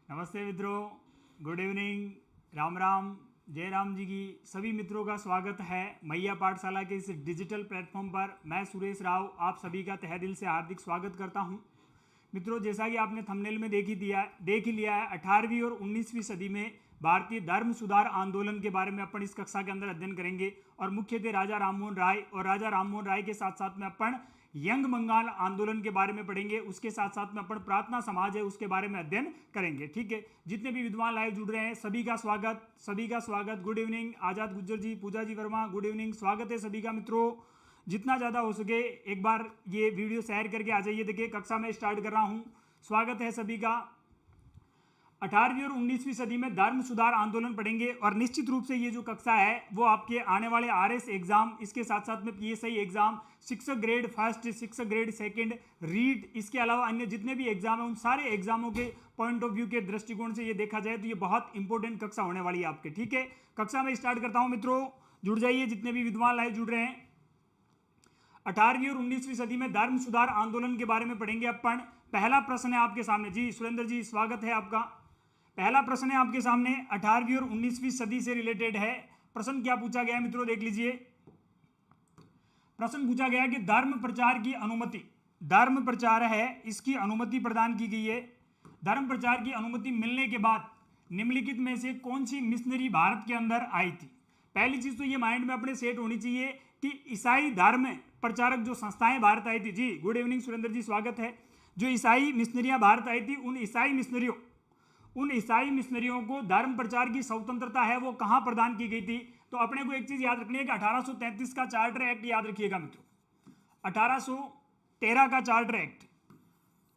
नमस्ते मित्रों, good evening, Ram Ram, जय राम जी की सभी मित्रों का स्वागत है मैया पाठशाला के इस डिजिटल प्लेटफॉर्म पर। मैं सुरेश राव आप सभी का तहे दिल से हार्दिक स्वागत करता हूं। मित्रों, जैसा कि आपने थंबनेल में देख ही लिया है, 18वीं और 19वीं सदी में भारतीय धर्म सुधार आंदोलन के बारे में अपन इस कक्षा के अंदर अध्ययन करेंगे। और मुख्यतः राजा राममोहन राय और राजा राममोहन राय के साथ साथ में अपन यंग बंगाल आंदोलन के बारे में पढ़ेंगे। उसके साथ साथ में अपन प्रार्थना समाज है उसके बारे में अध्ययन करेंगे। ठीक है, जितने भी विद्वान लाइव जुड़ रहे हैं सभी का स्वागत। गुड इवनिंग आजाद गुज्जर जी, पूजा जी वर्मा, गुड इवनिंग, स्वागत है सभी का। मित्रों, जितना ज़्यादा हो सके एक बार ये वीडियो शेयर करके आ जाइए। देखिए, कक्षा में स्टार्ट कर रहा हूँ, स्वागत है सभी का। 18वीं और 19वीं सदी में धर्म सुधार आंदोलन पढ़ेंगे। और निश्चित रूप से ये जो कक्षा है वो आपके आने वाले आरएस एग्जाम, इसके साथ साथ में पीएसआई एग्जाम, शिक्षक ग्रेड फर्स्ट, शिक्षक ग्रेड सेकंड, रीट, इसके अलावा अन्य जितने भी एग्जाम हैं उन सारे एग्जामों के पॉइंट ऑफ व्यू के दृष्टिकोण से ये देखा जाए तो ये बहुत इंपॉर्टेंट कक्षा होने वाली है आपके। ठीक है, कक्षा में स्टार्ट करता हूँ। मित्रों, जुड़ जाइए जितने भी विद्वान लाइव जुड़ रहे हैं। 18वीं और 19वीं सदी में धर्म सुधार आंदोलन के बारे में पढ़ेंगे अपन। पहला प्रश्न है आपके सामने। जी सुरेंद्र जी, स्वागत है आपका। पहला प्रश्न है आपके सामने, 18वीं और 19वीं सदी से रिलेटेड है। प्रश्न क्या पूछा गया है मित्रों, देख लीजिए। प्रश्न पूछा गया कि धर्म प्रचार की अनुमति, धर्म प्रचार है इसकी अनुमति प्रदान की गई है। धर्म प्रचार की अनुमति मिलने के बाद निम्नलिखित में से कौन सी मिशनरी भारत के अंदर आई थी? पहली चीज तो ये माइंड में अपने सेट होनी चाहिए कि ईसाई धर्म प्रचारक जो संस्थाएं भारत आई थी। जी गुड इवनिंग सुरेंद्र जी, स्वागत है। जो ईसाई मिशनरियां भारत आई थी, उन ईसाई मिशनरियों को धर्म प्रचार की स्वतंत्रता है वो कहां प्रदान की गई थी? तो अपने को एक चीज याद रखनी है कि 1833 का चार्टर एक्ट याद रखिएगा मित्रों। 1813 का चार्टर एक्ट,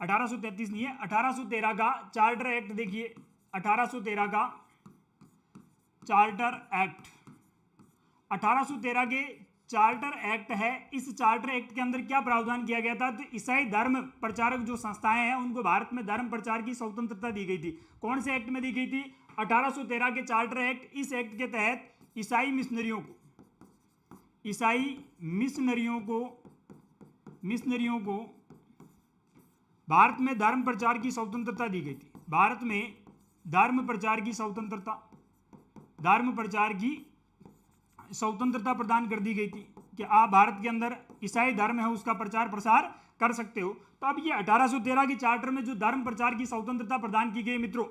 1833 नहीं है, 1813 का चार्टर एक्ट। देखिए 1813 का चार्टर एक्ट, 1813 के चार्टर एक्ट है। इस चार्टर एक्ट के अंदर क्या प्रावधान किया गया था? तो ईसाई धर्म प्रचारक जो संस्थाएं हैं उनको भारत में धर्म प्रचार की स्वतंत्रता दी गई थी। कौन से एक्ट में दी गई थी? 1813 के चार्टर एक्ट। इस एक्ट के तहत ईसाई मिशनरियों को भारत में धर्म प्रचार की स्वतंत्रता दी गई थी। भारत में धर्म प्रचार की स्वतंत्रता प्रदान कर दी गई थी कि आप भारत के अंदर ईसाई धर्म है उसका प्रचार प्रसार कर सकते हो। तो अब ये 1813 के चार्टर में जो धर्म प्रचार की स्वतंत्रता प्रदान की गई मित्रों,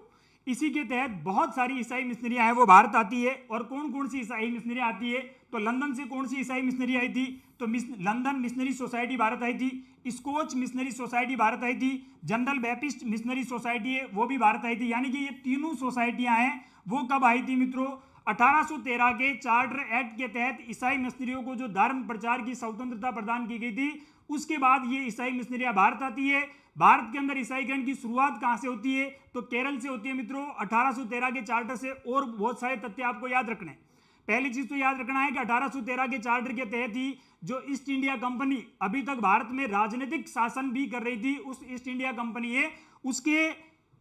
इसी के तहत बहुत सारी ईसाई मिशनरियां हैं वो भारत आती है। और कौन कौन सी ईसाई मिशनरियां आती है? तो लंदन से कौन सी ईसाई मिशनरी आई थी? तो लंदन मिशनरी सोसाइटी भारत आई थी, स्कॉच मिशनरी सोसाइटी भारत आई थी, जनरल बैप्टिस्ट मिशनरी सोसाइटी है वो भी भारत आई थी। यानी कि ये तीनों सोसाइटियां हैं वो कब आई थी मित्रों? 1813 के चार्टर एक्ट के तहत ईसाई मिशनरियों को जो धर्म प्रचार की स्वतंत्रता प्रदान की गई थी, उसके बाद ये ईसाई मिशनरियां भारत आती है। भारत के अंदर ईसाईकरण की शुरुआत कहां से होती है? तो केरल से होती है मित्रों, 1813 के चार्टर से। और बहुत सारे तथ्य आपको याद रखने हैं। पहली चीज तो याद रखना है कि 1813 के चार्टर के तहत ही जो ईस्ट इंडिया कंपनी अभी तक भारत में राजनीतिक शासन भी कर रही थी, उस ईस्ट इंडिया कंपनी है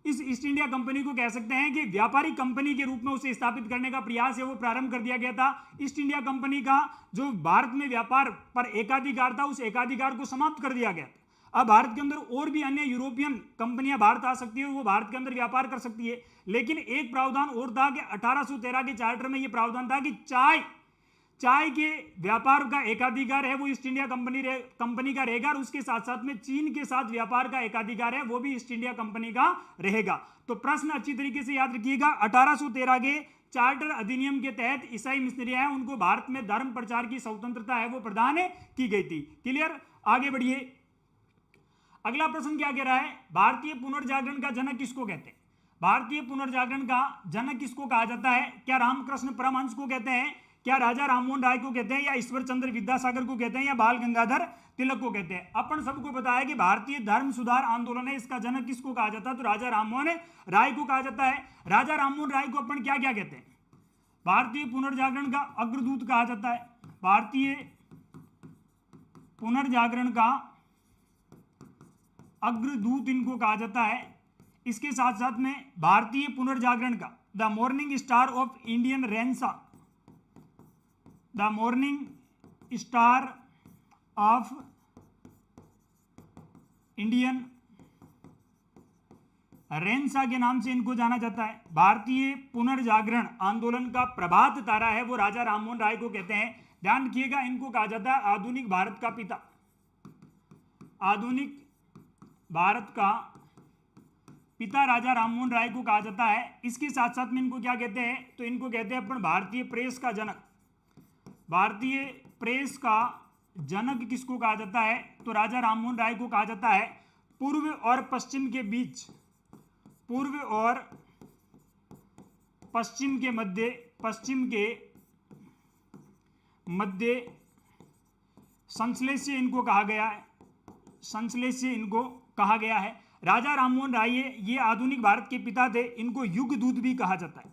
इस ईस्ट इंडिया कंपनी को कह सकते हैं कि व्यापारिक कंपनी के रूप में उसे स्थापित करने का प्रयास है वो प्रारंभ कर दिया गया था। ईस्ट इंडिया कंपनी का जो भारत में व्यापार पर एकाधिकार था, उस एकाधिकार को समाप्त कर दिया गया। अब भारत के अंदर और भी अन्य यूरोपियन कंपनियां भारत आ सकती है, वो भारत के अंदर व्यापार कर सकती है। लेकिन एक प्रावधान और था कि 1813 के चार्टर में यह प्रावधान था कि चाय के व्यापार का एकाधिकार है वो ईस्ट इंडिया कंपनी का रहेगा। और उसके साथ साथ में चीन के साथ व्यापार का एकाधिकार है वो भी ईस्ट इंडिया कंपनी का रहेगा। तो प्रश्न अच्छी तरीके से याद रखिएगा। 1813 के चार्टर अधिनियम के तहत ईसाई मिशनरियां हैं उनको भारत में धर्म प्रचार की स्वतंत्रता है वो प्रदान की गई थी। क्लियर, आगे बढ़िए। अगला प्रश्न क्या कह रहा है? भारतीय पुनर्जागरण का जनक किसको कहते हैं? भारतीय पुनर्जागरण का जनक किसको कहा जाता है? क्या रामकृष्ण परमहंस को कहते हैं, क्या राजा राममोहन राय को कहते हैं, या ईश्वर चंद्र विद्यासागर को कहते हैं, या बाल गंगाधर तिलक को कहते हैं? अपन सबको पता है कि भारतीय धर्म सुधार आंदोलन है, इसका जनक किसको कहा जाता है? तो राजा राममोहन राय को कहा जाता है। राजा राममोहन राय को अपन क्या क्या कहते हैं? भारतीय पुनर्जागरण का अग्रदूत कहा जाता है। भारतीय पुनर्जागरण का अग्रदूत इनको कहा जाता है। इसके साथ साथ में भारतीय पुनर्जागरण का the morning star of Indian renaissance, the morning star of Indian renaissance के नाम से इनको जाना जाता है। भारतीय पुनर्जागरण आंदोलन का प्रभात तारा है वो राजा राममोहन राय को कहते हैं। ध्यान रखिएगा, इनको कहा जाता है आधुनिक भारत का पिता, आधुनिक भारत का पिता राजा राममोहन राय को कहा जाता है। इसके साथ साथ में इनको क्या कहते हैं, तो इनको कहते हैं अपन भारतीय प्रेस का जनक। भारतीय प्रेस का जनक किसको कहा जाता है, तो राजा राममोहन राय को कहा जाता है। पूर्व और पश्चिम के बीच, पूर्व और पश्चिम के मध्य, पश्चिम के मध्य संश्लेष्य इनको कहा गया है, संश्लेष्य इनको कहा गया है। राजा राममोहन राय ये आधुनिक भारत के पिता थे। इनको युग दूत भी कहा जाता है।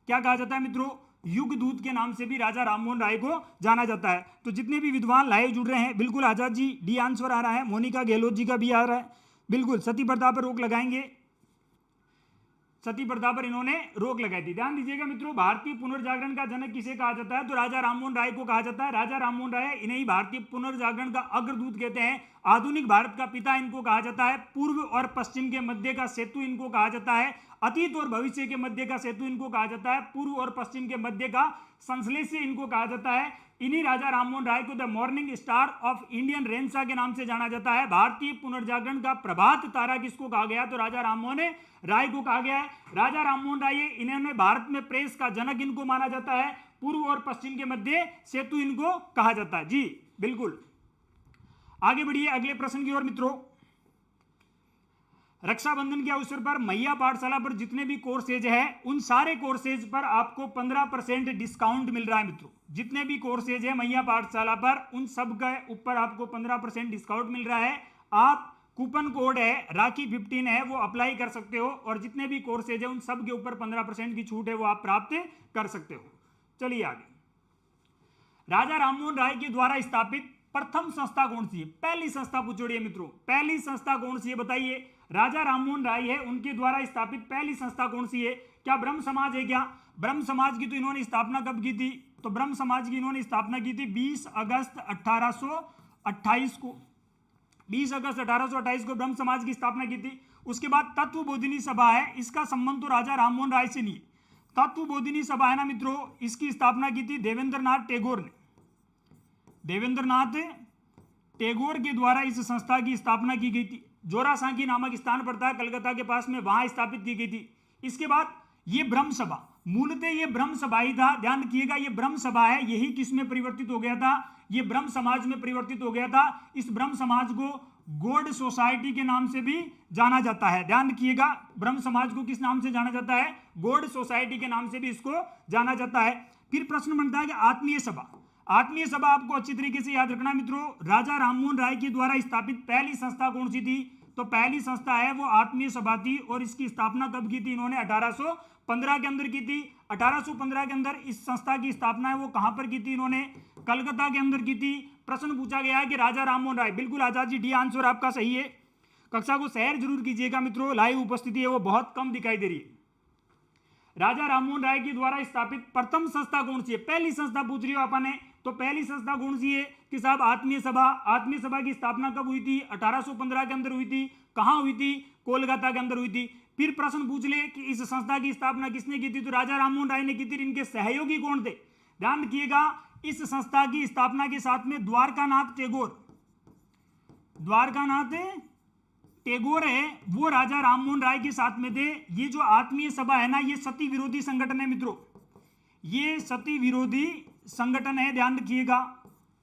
क्या कहा जाता है मित्रों, युग दूत के नाम से भी राजा राममोहन राय को जाना जाता है। तो जितने भी विद्वान लाइव जुड़ रहे हैं, बिल्कुल आजाद जी डी आंसर आ रहा है, मोनिका गहलोत जी का भी आ रहा है, बिल्कुल सती प्रथा पर रोक लगाएंगे, सती प्रथा पर इन्होंने रोक लगाई थी। ध्यान दीजिएगा मित्रों, भारतीय पुनर्जागरण का जनक किसे कहा जाता है, तो राजा राममोहन राय को कहा जाता है। राजा राममोहन राय, इन्हें ही भारतीय पुनर्जागरण का अग्रदूत कहते हैं। आधुनिक भारत का पिता इनको कहा जाता है। पूर्व और पश्चिम के मध्य का सेतु इनको कहा जाता है। अतीत और भविष्य के मध्य का सेतु इनको कहा जाता है। पूर्व और पश्चिम के मध्य का संश्लेष्य इनको कहा जाता है। इन्हीं राजा राममोहन राय को the morning star of Indian renaissance के नाम से जाना जाता है। भारतीय पुनर्जागरण का प्रभात तारा किसको कहा गया, तो राजा राममोहन राय को कहा गया है। राजा राममोहन राय इन्होंने भारत में प्रेस का जनक इनको माना जाता है। पूर्व और पश्चिम के मध्य सेतु इनको कहा जाता है। जी बिल्कुल, आगे बढ़िए अगले प्रश्न की ओर मित्रों। रक्षाबंधन के अवसर पर मैया पाठशाला पर जितने भी कोर्सेज है, उन सारे कोर्सेज पर आपको 15% डिस्काउंट मिल रहा है मित्रों। जितने भी कोर्सेज है मैया पाठशाला पर, उन सब के ऊपर आपको 15% डिस्काउंट मिल रहा है। आप कूपन कोड है राखी 15 है वो अप्लाई कर सकते हो, और जितने भी कोर्सेज है उन सब के ऊपर 15% की छूट है वो आप प्राप्त कर सकते हो। चलिए आगे, राजा राममोहन राय के द्वारा स्थापित प्रथम संस्था कौन सी है, पहली संस्था पूछोड़िए मित्रों, पहली संस्था कौन सी है बताइए। राजा राममोहन राय है, उनके द्वारा स्थापित पहली संस्था कौन सी है, क्या ब्रह्म समाज है क्या। ब्रह्म समाज की तो इन्होंने स्थापना कब की थी, तो ब्रह्म समाज की इन्होंने स्थापना की थी 20 अगस्त 1828 को, 20 अगस्त 1828 को ब्रह्म समाज की स्थापना की थी। उसके बाद तत्वबोधिनी सभा है, इसका संबंध तो राजा राममोहन राय से नहीं। तत्वबोधिनी सभा है ना मित्रों, इसकी स्थापना की थी देवेंद्रनाथ टैगोर ने। देवेंद्रनाथ टैगोर के द्वारा इस संस्था की स्थापना की गई थी। जोरासांकी नामक स्थान पड़ता है कलकत्ता के पास में, वहां स्थापित की गई थी। इसके बाद ये ब्रह्म सभा, मूलतः ये ब्रह्म सभा ही था। ध्यान रखिएगा, ये ब्रह्म सभा है, यही किसमें परिवर्तित हो गया था, ये ब्रह्म समाज में परिवर्तित हो गया था। इस ब्रह्म समाज को गॉड सोसाइटी के नाम से भी जाना जाता है। ध्यान रखिएगा, ब्रह्म समाज को किस नाम से जाना जाता है, गॉड सोसाइटी के नाम से भी इसको जाना जाता है। फिर प्रश्न बनता है कि आत्मीय सभा, आत्मीय सभा आपको अच्छी तरीके से याद रखना मित्रों। राजा राममोहन राय के द्वारा स्थापित पहली संस्था कौन सी थी, तो पहली संस्था है वो आत्मीय सभा थी, और इसकी स्थापना कब की थी, इन्होंने 1815 के अंदर की थी। 1815 के अंदर इस संस्था की स्थापना है वो कहां पर की थी, इन्होंने कलकत्ता के अंदर की थी। प्रश्न पूछा गया है कि राजा राममोहन राय, बिल्कुल आजाद जी डी आंसर आपका सही है। कक्षा को शेयर जरूर कीजिएगा मित्रों, लाइव उपस्थिति है वो बहुत कम दिखाई दे रही है। राजा राममोहन राय के द्वारा स्थापित प्रथम संस्था कौन सी है, पहली संस्था पूछ रही हो आपने, तो पहली संस्था कौन सी है कि साहब आत्मीय सभा। आत्मीय सभा की स्थापना कब हुई थी, 1815 के अंदर हुई थी। कहां हुई थी, कोलकाता के अंदर हुई थी। फिर प्रश्न पूछ ले कि इस संस्था की स्थापना किसने की थी, तो राजा राममोहन राय ने की थी। इनके सहयोगी कौन थे, ध्यान रखिएगा, इस संस्था की स्थापना के साथ में द्वारकानाथ टैगोर, द्वारकानाथ टैगोर है वो राजा राममोहन राय के साथ में थे। ये जो आत्मीय सभा है ना, ये सती विरोधी संगठन है मित्रों, ये सती विरोधी संगठन है, ध्यान रखिएगा।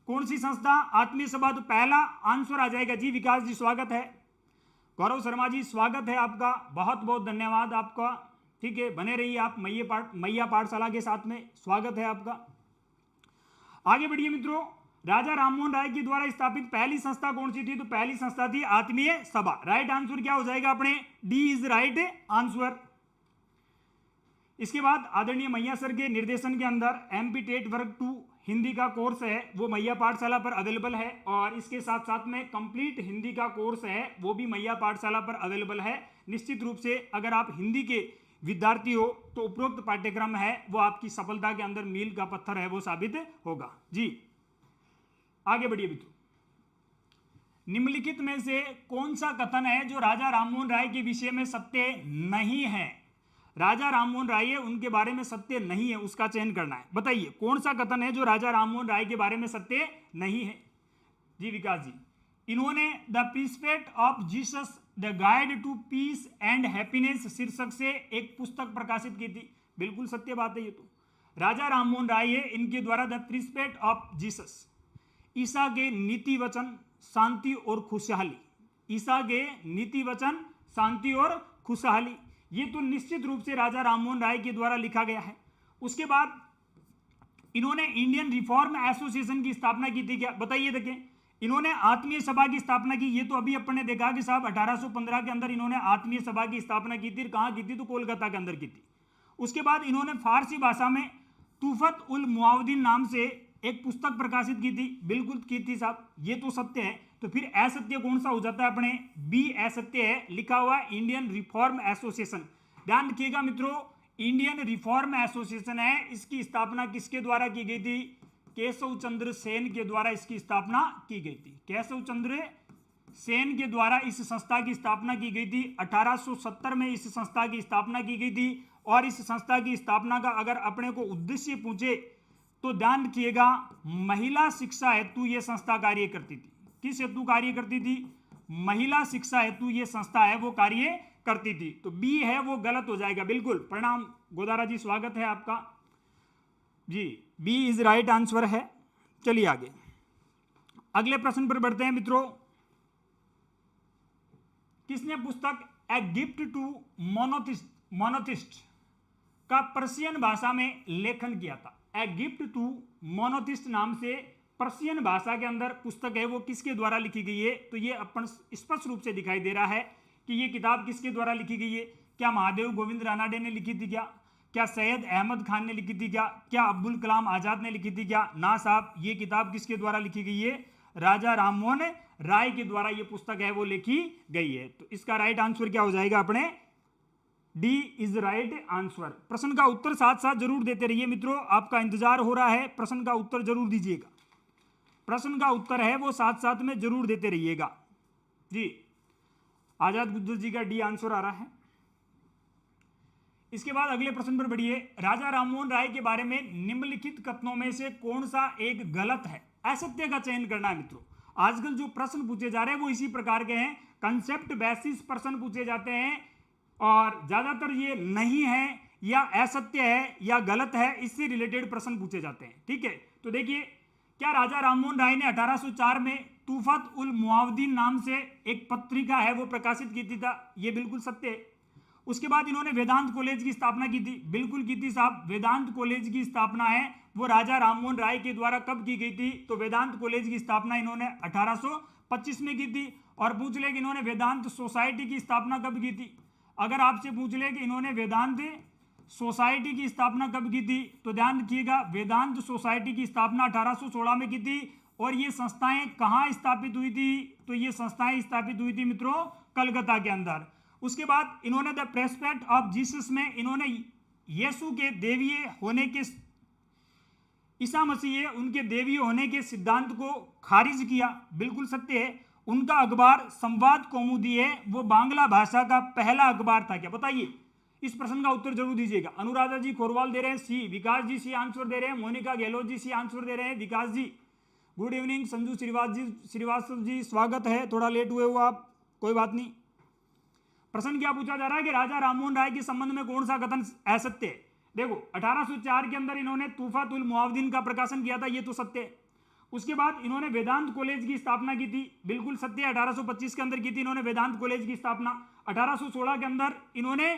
कौन सी संस्था, आत्मीय सभा, तो पहला आंसर आ जाएगा। जी विकास जी स्वागत है, गौरव शर्मा जी स्वागत है आपका, बहुत बहुत धन्यवाद आपका। ठीक है, बने रहिए आप मैया पाठशाला के साथ में, स्वागत है आपका। आगे बढ़िए मित्रों, राजा राममोहन राय के द्वारा स्थापित पहली संस्था कौन सी थी, तो पहली संस्था थी आत्मीय सभा। राइट आंसर क्या हो जाएगा अपने, डी इज राइट आंसर। इसके बाद आदरणीय मैया सर के निर्देशन के अंदर एमपी टेट वर्ग 2 हिंदी का कोर्स है वो मैया पाठशाला पर अवेलेबल है, और इसके साथ साथ में कंप्लीट हिंदी का कोर्स है वो भी मैया पाठशाला पर अवेलेबल है। निश्चित रूप से अगर आप हिंदी के विद्यार्थी हो तो उपरोक्त पाठ्यक्रम है वो आपकी सफलता के अंदर मील का पत्थर है वो साबित होगा। जी आगे बढ़िए मित्रों, निम्नलिखित में से कौन सा कथन है जो राजा राममोहन राय के विषय में सत्य नहीं है? राजा राममोहन राय है, उनके बारे में सत्य नहीं है, उसका चयन करना है। बताइए कौन सा कथन है जो राजा राममोहन राय के बारे में सत्य नहीं है? जी विकास जी, इन्होंने the prospect of Jesus the guide to peace and happiness शीर्षक से एक पुस्तक प्रकाशित की थी। बिल्कुल सत्य बात है ये तो। राजा राममोहन राय है, इनके द्वारा द प्रिस्पेक्ट ऑफ जीसस, ईसा के नीति वचन शांति और खुशहाली, ईसा के नीति वचन शांति और खुशहाली, ये तो निश्चित रूप से राजा राममोहन राय के द्वारा लिखा गया है। उसके बाद इन्होंने इंडियन रिफॉर्म एसोसिएशन की स्थापना की थी क्या? बताइए। देखें, इन्होंने आत्मीय सभा की स्थापना की, ये तो अभी अपन ने देखा कि साहब 1815 के अंदर इन्होंने आत्मीय सभा की स्थापना की थी। कहाँ की थी? तो कोलकाता के अंदर की थी। उसके बाद इन्होंने फारसी भाषा में तूफत उल मुआवदीन नाम से एक पुस्तक प्रकाशित की थी। बिल्कुल की थी साहब, ये तो सत्य है। तो फिर असत्य कौन सा हो जाता है अपने? बी असत्य है, लिखा हुआ है इंडियन रिफॉर्म एसोसिएशन। ध्यान रखिएगा मित्रों, इंडियन रिफॉर्म एसोसिएशन है, इसकी स्थापना किसके द्वारा की गई थी? केशव चंद्र सेन के द्वारा इसकी स्थापना की गई थी। केशव चंद्र सेन के द्वारा इस संस्था की स्थापना की गई थी। 1870 में इस संस्था की स्थापना की गई थी। और इस संस्था की स्थापना का अगर अपने को उद्देश्य पूछे तो ध्यान रखिएगा, महिला शिक्षा हेतु ये संस्था कार्य करती थी। किस हेतु कार्य करती थी? महिला शिक्षा हेतु ये संस्था है वो कार्य करती थी। तो बी है वो गलत हो जाएगा। बिल्कुल, प्रणाम गोदारा जी, स्वागत है आपका जी। बी इज राइट आंसर है। चलिए आगे अगले प्रश्न पर बढ़ते हैं मित्रों। किसने पुस्तक ए गिफ्ट टू मोनोथिस्ट का पर्शियन भाषा में लेखन किया था? ए गिफ्ट टू मोनोथिस्ट नाम से पर्शियन भाषा के अंदर पुस्तक है, वो किसके द्वारा लिखी गई है? तो ये अपन स्पष्ट रूप से दिखाई दे रहा है कि ये किताब किसके द्वारा लिखी गई है। क्या महादेव गोविंद रानाडे ने लिखी थी क्या सैयद अहमद खान ने लिखी थी क्या अब्दुल कलाम आजाद ने लिखी थी क्या? ना साहब, ये किताब किसके द्वारा लिखी गई है? राजा राममोहन राय के द्वारा ये पुस्तक है वो लिखी गई है। तो इसका राइट आंसर क्या हो जाएगा अपने? D is right answer. प्रश्न का उत्तर साथ साथ जरूर देते रहिए मित्रों, आपका इंतजार हो रहा है, प्रश्न का उत्तर जरूर दीजिएगा। प्रश्न का उत्तर है वो साथ साथ में जरूर देते रहिएगा जी। आजाद गुज्जर जी का डी आंसर आ रहा है। इसके बाद अगले प्रश्न पर बढ़िए। राजा राममोहन राय के बारे में निम्नलिखित कथनों में से कौन सा एक गलत है? असत्य का चयन करना है मित्रों। आजकल जो प्रश्न पूछे जा रहे हैं वो इसी प्रकार के हैं, कंसेप्ट बेसिस प्रश्न पूछे जाते हैं और ज्यादातर ये नहीं है या असत्य है या गलत है, इससे रिलेटेड प्रश्न पूछे जाते हैं। ठीक है, तो देखिए, क्या राजा राममोहन राय ने 1804 में तूफत उल मुआवदीन नाम से एक पत्रिका है वो प्रकाशित की थी था? ये बिल्कुल सत्य है। उसके बाद इन्होंने वेदांत कॉलेज की स्थापना की थी। बिल्कुल की थी साहब। वेदांत कॉलेज की स्थापना है वो राजा राममोहन राय के द्वारा कब की गई थी? तो वेदांत कॉलेज की स्थापना इन्होंने 1825 में की थी। और पूछ ले कि इन्होंने वेदांत सोसाइटी की स्थापना कब की थी? अगर आपसे पूछ ले कि इन्होंने वेदांत सोसाइटी की स्थापना कब की थी, तो ध्यान रखिएगा, वेदांत सोसाइटी की स्थापना 1816 में की थी। और ये संस्थाएं कहाँ स्थापित हुई थी? तो ये संस्थाएं स्थापित हुई थी मित्रों कलकत्ता के अंदर। उसके बाद इन्होंने द प्रेस्पेक्ट ऑफ जीसस में इन्होंने यीशु के देवीय होने के, ईसा मसीह उनके देवीय होने के सिद्धांत को खारिज किया। बिल्कुल सत्य है। उनका अखबार संवाद कौमुदी है, वो बांग्ला भाषा का पहला अखबार था क्या? बताइए, इस प्रश्न का उत्तर जरूर दीजिएगा। अनुराधा जी खोरवाल दे रहे हैं सी, विकास जी सी आंसर दे रहे हैं, मोनिका गहलोत जी सी आंसर दे रहे हैं, विकास जी गुड इवनिंग, संजू श्रीवास्तव जी स्वागत है, थोड़ा लेट हुए हो आप, कोई बात नहीं। प्रश्न क्या पूछा जा रहा है कि राजा राममोहन राय के संबंध में कौन सा कथन असत्य है? देखो, 1804 के अंदर इन्होंने तूफत उल मुआवदीन का प्रकाशन किया था, ये तो सत्य है। उसके बाद इन्होंने वेदांत कॉलेज की स्थापना की थी, बिल्कुल सत्य है। 1825 के अंदर की थी इन्होंने वेदांत कॉलेज की स्थापना। 1816 के अंदर इन्होंने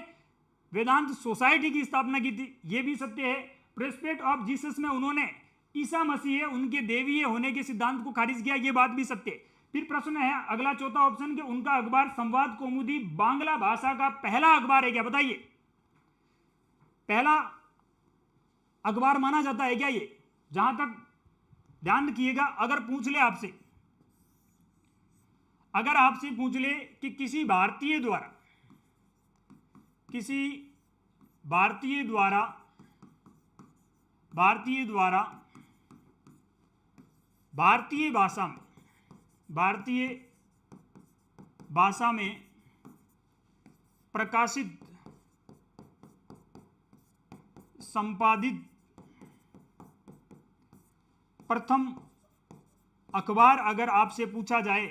वेदांत सोसाइटी की स्थापना की थी, ये भी सत्य है। प्रेस्पेक्ट ऑफ जीसस में उन्होंने ईसा मसीह उनके देवीय होने के सिद्धांत को खारिज किया, ये बात भी सत्य है। फिर प्रश्न है अगला चौथा ऑप्शन कि उनका अखबार संवाद कौमुदी बांग्ला भाषा का पहला अखबार है क्या? बताइए, पहला अखबार माना जाता है क्या ये? जहां तक ध्यान रखिएगा, अगर पूछ ले आपसे, अगर आपसे पूछ ले कि किसी भारतीय द्वारा भारतीय भाषा में, भारतीय भाषा में प्रकाशित संपादित प्रथम अखबार अगर आपसे पूछा जाए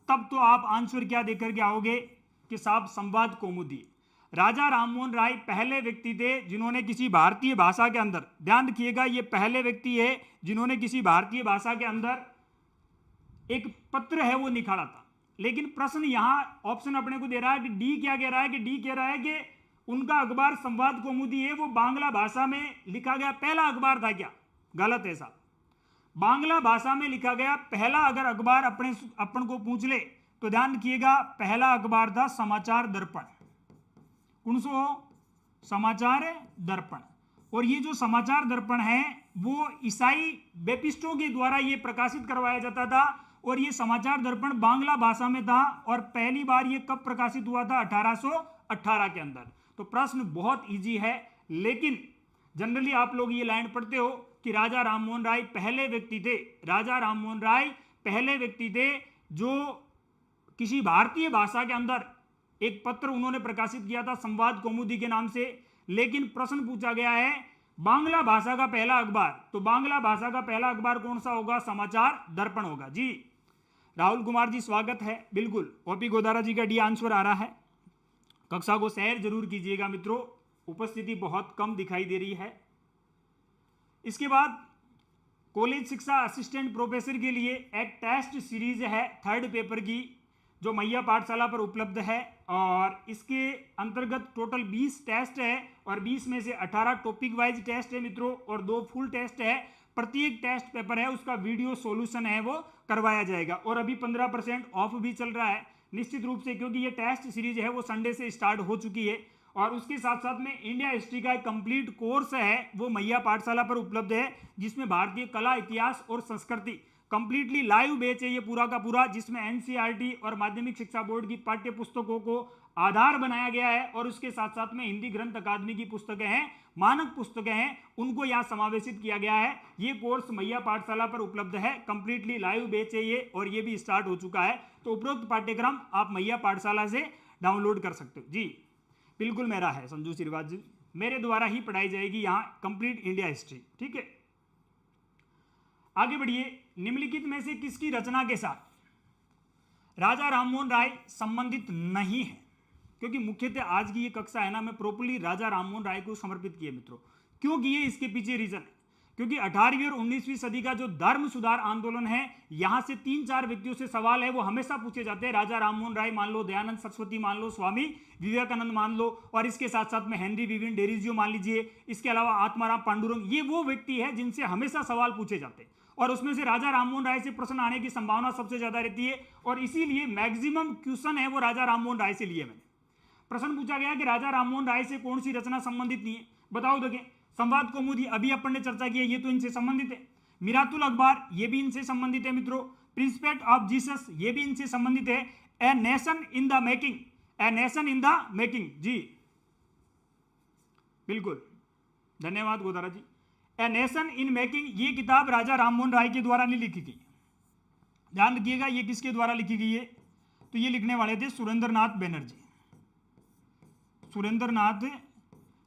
तब तो आप आंसर क्या देकर के आओगे कि साहब संवाद कौमुदी। राजा राममोहन राय पहले व्यक्ति थे जिन्होंने किसी भारतीय भाषा के अंदर, ध्यान रखिएगा ये पहले व्यक्ति है जिन्होंने किसी भारतीय भाषा के अंदर एक पत्र है वो निकाला था। लेकिन प्रश्न यहां ऑप्शन अपने को दे रहा है कि डी क्या कह रहा है, कि डी कह रहा है कि उनका अखबार संवाद कौमुदी है, वो बांग्ला भाषा में लिखा गया पहला अखबार था। क्या गलत है साहब, बांग्ला भाषा में लिखा गया पहला अगर अखबार अपन को पूछ ले तो ध्यान रखिएगा पहला अखबार था समाचार दर्पण। कौन सो? समाचार दर्पण। और ये जो समाचार दर्पण है वो ईसाई बेपिस्टों के द्वारा ये प्रकाशित करवाया जाता था और ये समाचार दर्पण बांग्ला भाषा में था। और पहली बार ये कब प्रकाशित हुआ था? 1818 के अंदर। तो प्रश्न बहुत इजी है, लेकिन जनरली आप लोग ये लाइन पढ़ते हो कि राजा राममोहन राय पहले व्यक्ति थे, राजा राममोहन राय पहले व्यक्ति थे जो किसी भारतीय भाषा के अंदर एक पत्र उन्होंने प्रकाशित किया था संवाद कौमुदी के नाम से। लेकिन प्रश्न पूछा गया है बांग्ला भाषा का पहला अखबार, तो बांग्ला भाषा का पहला अखबार कौन सा होगा? समाचार दर्पण होगा। जी राहुल कुमार जी स्वागत है, बिल्कुल। ओपी गोदारा जी का डी आंसर आ रहा है। कक्षा को सैर जरूर कीजिएगा मित्रों, उपस्थिति बहुत कम दिखाई दे रही है। इसके बाद कॉलेज शिक्षा असिस्टेंट प्रोफेसर के लिए एक टेस्ट सीरीज है थर्ड पेपर की जो मैया पाठशाला पर उपलब्ध है और इसके अंतर्गत टोटल 20 टेस्ट है और 20 में से 18 टॉपिक वाइज टेस्ट है मित्रों और 2 फुल टेस्ट है। प्रत्येक टेस्ट पेपर है उसका वीडियो सॉल्यूशन है वो करवाया जाएगा और अभी 15% ऑफ भी चल रहा है निश्चित रूप से, क्योंकि ये टेस्ट सीरीज है वो संडे से स्टार्ट हो चुकी है। और उसके साथ साथ में इंडिया हिस्ट्री का एक कंप्लीट कोर्स है वो मैया पाठशाला पर उपलब्ध है जिसमें भारतीय कला, इतिहास और संस्कृति कंप्लीटली लाइव बैच है ये पूरा का पूरा, जिसमें एनसीईआरटी और माध्यमिक शिक्षा बोर्ड की पाठ्य पुस्तकों को आधार बनाया गया है और उसके साथ साथ में हिंदी ग्रंथ अकादमी की पुस्तकें हैं, मानक पुस्तकें हैं, उनको यहाँ समावेशित किया गया है। ये कोर्स मैया पाठशाला पर उपलब्ध है, कंप्लीटली लाइव बैच है ये और ये भी स्टार्ट हो चुका है। तो उपरोक्त पाठ्यक्रम आप मैया पाठशाला से डाउनलोड कर सकते हो। जी बिल्कुल मेरा है संजू श्रीवास जी, मेरे द्वारा ही पढ़ाई जाएगी यहाँ कंप्लीट इंडिया हिस्ट्री। ठीक है, आगे बढ़िए। निम्नलिखित में से किसकी रचना के साथ राजा राममोहन राय संबंधित नहीं है? क्योंकि मुख्यतः आज की ये कक्षा है ना, मैं प्रॉपर्ली राजा राममोहन राय को समर्पित किए मित्रों। क्यों किए इसके पीछे रीजन है, क्योंकि 18वीं और 19वीं सदी का जो धर्म सुधार आंदोलन है, यहां से 3-4 व्यक्तियों से सवाल है वो हमेशा पूछे जाते हैं। राजा राममोहन राय मान लो, दयानंद सरस्वती मान लो, स्वामी विवेकानंद मान लो और इसके साथ साथ में हेनरी विवियन डेरिजियो मान लीजिए, इसके अलावा आत्माराम पांडुरंग, ये वो व्यक्ति है जिनसे हमेशा सवाल पूछे जाते हैं और उसमें से राजा राममोहन राय से प्रश्न आने की संभावना सबसे ज्यादा रहती है और इसीलिए मैक्सिमम क्वेश्चन है वो राजा राममोहन राय से लिए। मैंने प्रश्न पूछा गया कि राजा राममोहन राय से कौन सी रचना संबंधित नहीं है, बताओ देखें। संवाद कौमुदी अभी अपन ने चर्चा की है, ये तो इनसे संबंधित है। मिरातुल अखबार ये भी इनसे संबंधित है मित्रों। प्रिंसिपेट ऑफ जीसस ये भी इनसे संबंधित है। A nation in the making, a nation in the making, जी बिल्कुल धन्यवाद Godara ji. A nation in making ये किताब राजा राममोहन राय के द्वारा नहीं लिखी गई, ध्यान रखिएगा ये किसके द्वारा लिखी गई है, तो ये लिखने वाले थे सुरेंद्रनाथ बैनर्जी। सुरेंद्रनाथ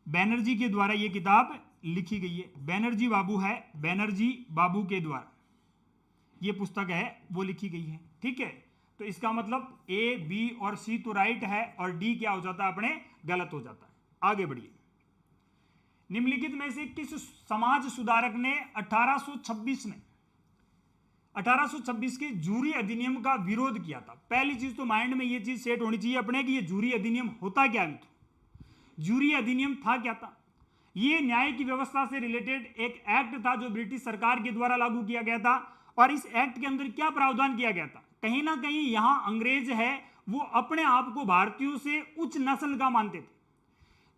बैनर्जी के द्वारा ये किताब लिखी गई है। बैनर्जी बाबू है, बैनर्जी बाबू के द्वारा ये पुस्तक है वो लिखी गई है। ठीक है, तो इसका मतलब ए, बी और सी तो राइट है और डी क्या हो जाता है अपने गलत हो जाता है। आगे बढ़िए। निम्नलिखित में से किस समाज सुधारक ने 1826 के जूरी अधिनियम का विरोध किया था? पहली चीज तो माइंड में ये चीज सेट होनी चाहिए अपने कि ये जूरी अधिनियम होता क्या है। जूरी अधिनियम था क्या था? ये न्याय की व्यवस्था से रिलेटेड एक एक्ट था जो ब्रिटिश सरकार के द्वारा लागू किया गया था और इस एक्ट के अंदर क्या प्रावधान किया गया था? कहीं ना कहीं यहां अंग्रेज है वो अपने आप को भारतीयों से उच्च नस्ल का मानते थे।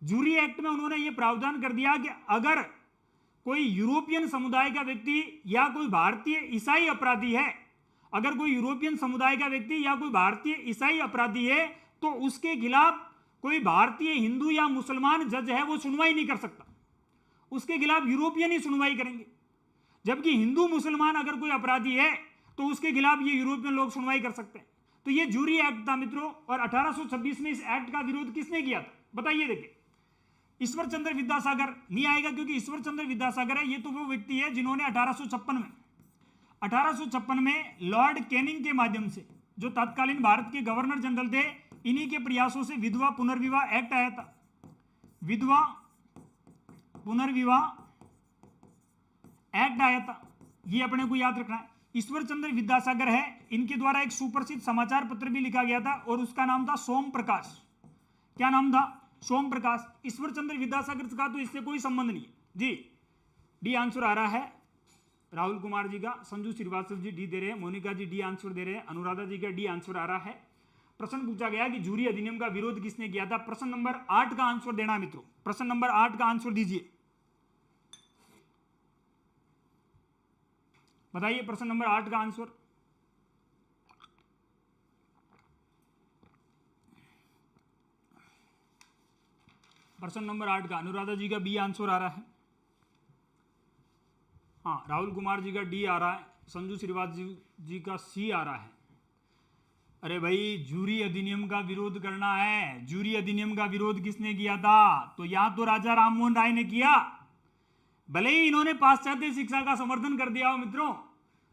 जूरी एक्ट में उन्होंने ये प्रावधान कर दिया कि अगर कोई यूरोपियन समुदाय का व्यक्ति या कोई भारतीय ईसाई अपराधी है, अगर कोई यूरोपियन समुदाय का व्यक्ति या कोई भारतीय ईसाई अपराधी है तो उसके खिलाफ कोई भारतीय हिंदू या मुसलमान जज है वो सुनवाई नहीं कर सकता, उसके खिलाफ यूरोपियन ही सुनवाई करेंगे। जबकि हिंदू मुसलमान अगर कोई अपराधी है तो उसके खिलाफ ये यूरोपियन लोग सुनवाई कर सकते हैं। तो ये जूरी एक्ट था मित्रों, और 1826 में इस एक्ट का विरोध किसने किया था बताइए। देखिए ईश्वर चंद्र विद्यासागर नहीं आएगा, क्योंकि ईश्वर चंद्र विद्यासागर है, ये तो वो व्यक्ति है जिन्होंने 1856 में लॉर्ड कैनिंग के माध्यम से, जो तत्कालीन भारत के गवर्नर जनरल थे, इन्हीं के प्रयासों से विधवा पुनर्विवाह एक्ट आया था। विधवा पुनर्विवाह एक्ट आया था, ये अपने को याद रखना है। ईश्वर चंद्र विद्यासागर है, इनके द्वारा एक सुप्रसिद्ध समाचार पत्र भी लिखा गया था और उसका नाम था सोम प्रकाश। क्या नाम था? सोम प्रकाश। ईश्वर चंद्र विद्यासागर का तो इससे कोई संबंध नहीं जी। डी आंसर आ रहा है राहुल कुमार जी का, संजू श्रीवास्तव जी डी दे रहे हैं, मोनिका जी डी आंसर दे रहे हैं, अनुराधा जी का डी आंसर आ रहा है। प्रश्न पूछा गया कि जूरी अधिनियम का विरोध किसने किया था। प्रश्न नंबर 8 का आंसर देना मित्रों, प्रश्न नंबर 8 का आंसर दीजिए, बताइए प्रश्न नंबर 8 का आंसर। प्रश्न नंबर 8 का अनुराधा जी का बी आंसर आ रहा है, हाँ राहुल कुमार जी का डी आ रहा है, संजू श्रीवास्तव जी का सी आ रहा है। अरे भाई जूरी अधिनियम का विरोध करना है। जूरी अधिनियम का विरोध किसने किया था? तो यहां तो राजा राममोहन राय ने किया। भले ही इन्होंने पाश्चात्य शिक्षा का समर्थन कर दिया हो मित्रों,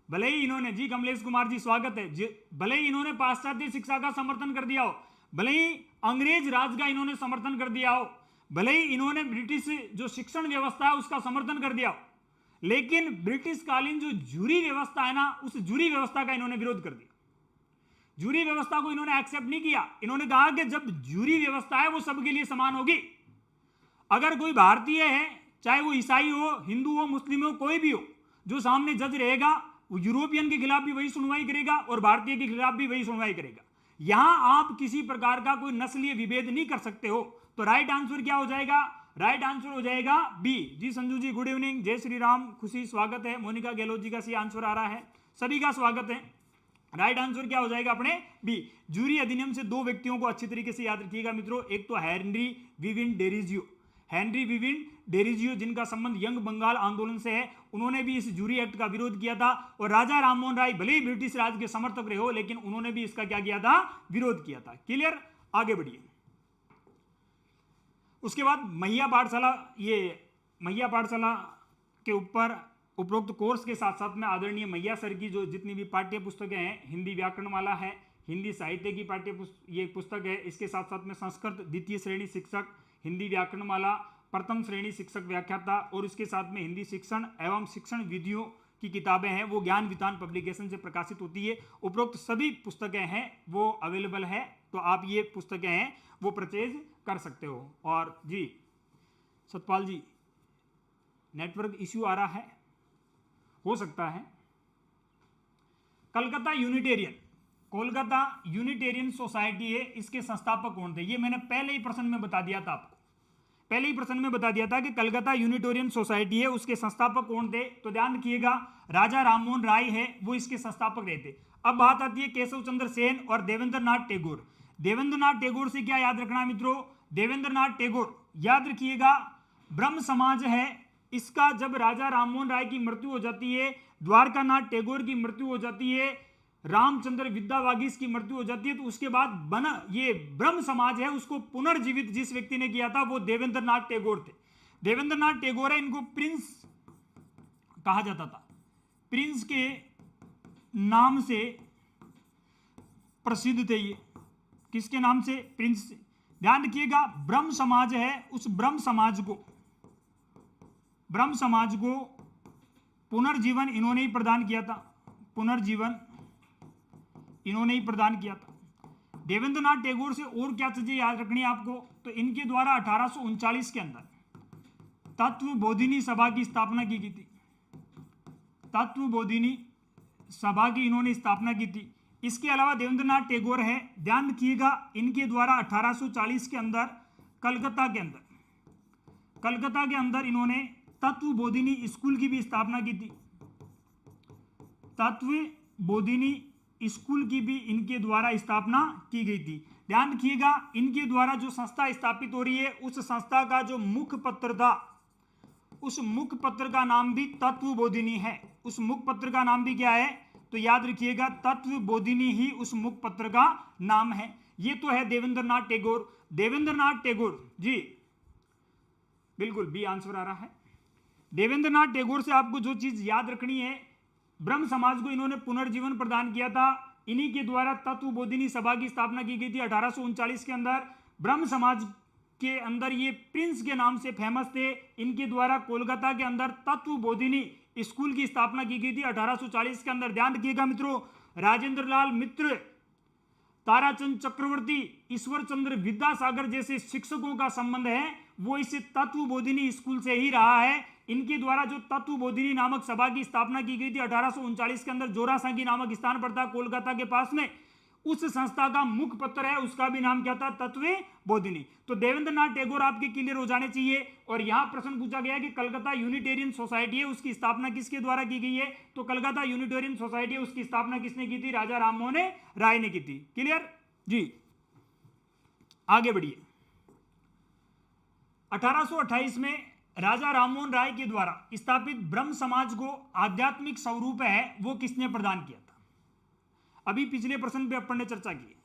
भले ही इन्होंने, जी कमलेश कुमार जी स्वागत है, भले ही इन्होंने पाश्चात्य शिक्षा का समर्थन कर दिया हो, भले ही अंग्रेज राज का इन्होंने समर्थन कर दिया हो, भले ही इन्होंने ब्रिटिश जो शिक्षण व्यवस्था है उसका समर्थन कर दिया हो, लेकिन ब्रिटिश कालीन जो जूरी व्यवस्था है ना, उस जूरी व्यवस्था का इन्होंने विरोध कर दिया। जूरी व्यवस्था को इन्होंने एक्सेप्ट नहीं किया। इन्होंने कहा कि जब जूरी व्यवस्था है वो सबके लिए समान होगी। अगर कोई भारतीय है, चाहे वो ईसाई हो, हिंदू हो, मुस्लिम हो, कोई भी हो, जो सामने जज रहेगा वो यूरोपियन के खिलाफ भी वही सुनवाई करेगा और भारतीय के खिलाफ भी वही सुनवाई करेगा। यहां आप किसी प्रकार का कोई नस्लीय विभेद नहीं कर सकते हो। तो राइट आंसर क्या हो जाएगा? राइट आंसर हो जाएगा बी। जी संजू जी गुड इवनिंग, जय श्री राम, खुशी स्वागत है, मोनिका गहलोत जी का सी आंसर आ रहा है, सभी का स्वागत है। राइट आंसर क्या हो जाएगा अपने? बी। जूरी अधिनियम से दो व्यक्तियों को अच्छी तरीके से याद रखिएगा मित्रों, एक तो Henry Vivian Derozio, Henry Vivian Derozio जिनका संबंध यंग बंगाल आंदोलन से है, उन्होंने भी इस जूरी एक्ट का विरोध किया था। और राजा राममोहन राय भले ही ब्रिटिश राज के समर्थक रहे हो, लेकिन उन्होंने भी इसका क्या किया था? विरोध किया था। क्लियर? आगे बढ़िए। उसके बाद मैया पाठशाला, ये मैया पाठशाला के ऊपर उपरोक्त कोर्स के साथ साथ में आदरणीय मैया सर की जो जितनी भी पाठ्य पुस्तकें हैं, हिंदी व्याकरणमाला है, हिंदी साहित्य की ये पुस्तक है, इसके साथ साथ में संस्कृत द्वितीय श्रेणी शिक्षक, हिंदी व्याकरणमाला प्रथम श्रेणी शिक्षक व्याख्याता, और इसके साथ में हिंदी शिक्षण एवं शिक्षण विधियों की किताबें हैं, वो ज्ञान वितान पब्लिकेशन से प्रकाशित होती है। उपरोक्त सभी पुस्तकें हैं वो अवेलेबल है, तो आप ये पुस्तकें हैं वो परचेज कर सकते हो। और जी सतपाल जी, नेटवर्क इश्यू आ रहा है, हो सकता है। Calcutta Unitarian, Kolkata Unitarian society है, इसके संस्थापक कौन थे? ये मैंने पहले ही प्रश्न में बता दिया था आपको, पहले ही प्रश्न में बता दिया था कि कलकत्ता यूनिटेरियन सोसाइटी है, उसके संस्थापक कौन थे? तो ध्यान रखिएगा, राजा राममोहन राय है वो इसके संस्थापक रहे थे। अब बात आती है केशव चंद्र सेन और देवेंद्र नाथ टैगोर। देवेंद्र नाथ टैगोर से क्या याद रखना है मित्रों? देवेंद्र नाथ टैगोर याद रखिएगा, ब्रह्म समाज है इसका। जब राजा राममोहन राय की मृत्यु हो जाती है, द्वारका नाथ टैगोर की मृत्यु हो जाती है, रामचंद्र विद्यावागीश की मृत्यु हो जाती है, तो उसके बाद बना ये ब्रह्म समाज है, उसको पुनर्जीवित जिस व्यक्ति ने किया था वो देवेंद्र नाथ टैगोर थे। देवेंद्र नाथ टैगोर है, इनको प्रिंस कहा जाता था, प्रिंस के नाम से प्रसिद्ध थे ये। किसके नाम से? प्रिंस से। ध्यान रखिएगा, ब्रह्म समाज है, उस ब्रह्म समाज को पुनर्जीवन इन्होंने ही प्रदान किया था, पुनर्जीवन इन्होंने ही प्रदान किया था। देवेंद्र नाथ टैगोर से और क्या चीजें याद रखनी है आपको? तो इनके द्वारा 1839 के अंदर तत्वबोधिनी सभा की स्थापना की गई थी, तत्वबोधिनी सभा की इन्होंने स्थापना की थी। इसके अलावा देवेंद्र नाथ टैगोर है, ध्यान रखिएगा, इनके द्वारा 1840 के अंदर कलकत्ता के अंदर इन्होंने तत्वबोधिनी स्कूल की भी स्थापना की थी। तत्वबोधिनी स्कूल की भी इनके द्वारा स्थापना की गई थी। ध्यान रखिएगा, इनके द्वारा जो संस्था स्थापित हो रही है, उस संस्था का जो मुख्य पत्र था, उस मुख्य पत्र का नाम भी तत्वबोधिनी है। उस मुख्य पत्र का नाम भी क्या है? तो याद रखिएगा तत्व बोधिनी ही उस मुखपत्र का नाम है। ये तो है देवेंद्रनाथ टैगोर। देवेंद्रनाथ टैगोर जी, बिल्कुल बी आंसर आ रहा है। देवेंद्रनाथ टैगोर से आपको जो चीज याद रखनी है, ब्रह्म समाज को इन्होंने पुनर्जीवन प्रदान किया था। इन्हीं के द्वारा तत्व बोधिनी सभा की स्थापना की गई थी 1839 के अंदर। ब्रह्म समाज के अंदर ये प्रिंस के नाम से फेमस थे। इनके द्वारा कोलकाता के अंदर तत्व बोधिनी स्कूल की स्थापना की गई थी 1840 के अंदर। ध्यान रखिएगा मित्रों, राजेंद्र लाल मित्र, ताराचंद चक्रवर्ती, ईश्वर चंद्र विद्यासागर जैसे शिक्षकों का संबंध है वो इस तत्व बोधिनी स्कूल से ही रहा है। इनके द्वारा जो तत्व बोधिनी नामक सभा की स्थापना की गई थी 1839 के अंदर, जोरासांकी नामक स्थान पर था कोलकाता के पास में। उस संस्था का मुख्य पत्र है, उसका भी नाम क्या था? तत्व बोधिनी। तो देवेंद्रनाथ टैगोर आपके क्लियर हो जाने चाहिए। और यहां प्रश्न पूछा गया कि कलकत्ता यूनिटेरियन सोसाइटी है, उसकी स्थापना किसके द्वारा की गई है? तो कलकत्ता यूनिटेरियन सोसाइटी है, उसकी स्थापना किसने की थी? राजा राममोहन राय ने की थी। क्लियर जी, आगे बढ़िए। 1828 में राजा राममोहन राय के द्वारा स्थापित ब्रह्म समाज को आध्यात्मिक स्वरूप है वो किसने प्रदान किया था? अभी पिछले प्रश्न पे अपन ने चर्चा की।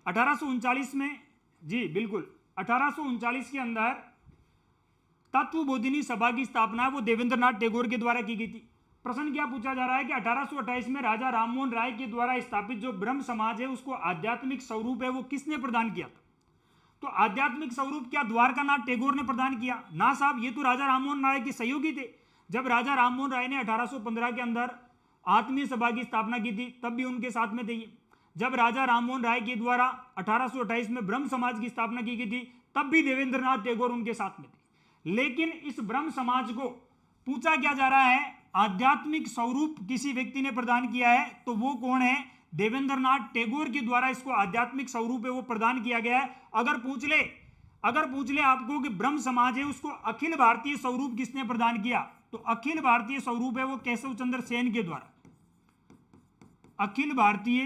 1839 में जी बिल्कुल 1839 के अंदर तत्व बोधिनी सभा की स्थापना वो देवेंद्रनाथ टैगोर के द्वारा की गई थी। प्रश्न क्या पूछा जा रहा है कि 1828 में राजा राममोहन राय के द्वारा स्थापित जो ब्रह्म समाज है उसको आध्यात्मिक स्वरूप है वो किसने प्रदान किया था? तो आध्यात्मिक स्वरूप क्या द्वारकानाथ टैगोर ने प्रदान किया? ना साहब, ये तो राजा राममोहन राय के सहयोगी थे। जब राजा राममोहन राय ने 1815 के अंदर आत्मीय सभा की स्थापना की थी तब भी उनके साथ में थे। जब राजा राममोहन राय के द्वारा 1828 में ब्रह्म समाज की स्थापना की गई थी तब भी देवेंद्रनाथ टैगोर उनके साथ में थे। लेकिन इस ब्रह्म समाज को पूछा क्या जा रहा है? आध्यात्मिक स्वरूप किसी व्यक्ति ने प्रदान किया है, तो वो कौन है? देवेंद्रनाथ टैगोर के द्वारा इसको आध्यात्मिक स्वरूप है वो प्रदान किया गया है। अगर पूछ ले आपको कि ब्रह्म समाज है उसको अखिल भारतीय स्वरूप किसने प्रदान किया, तो अखिल भारतीय स्वरूप है वो केशव चंद्र सेन के द्वारा। अखिल भारतीय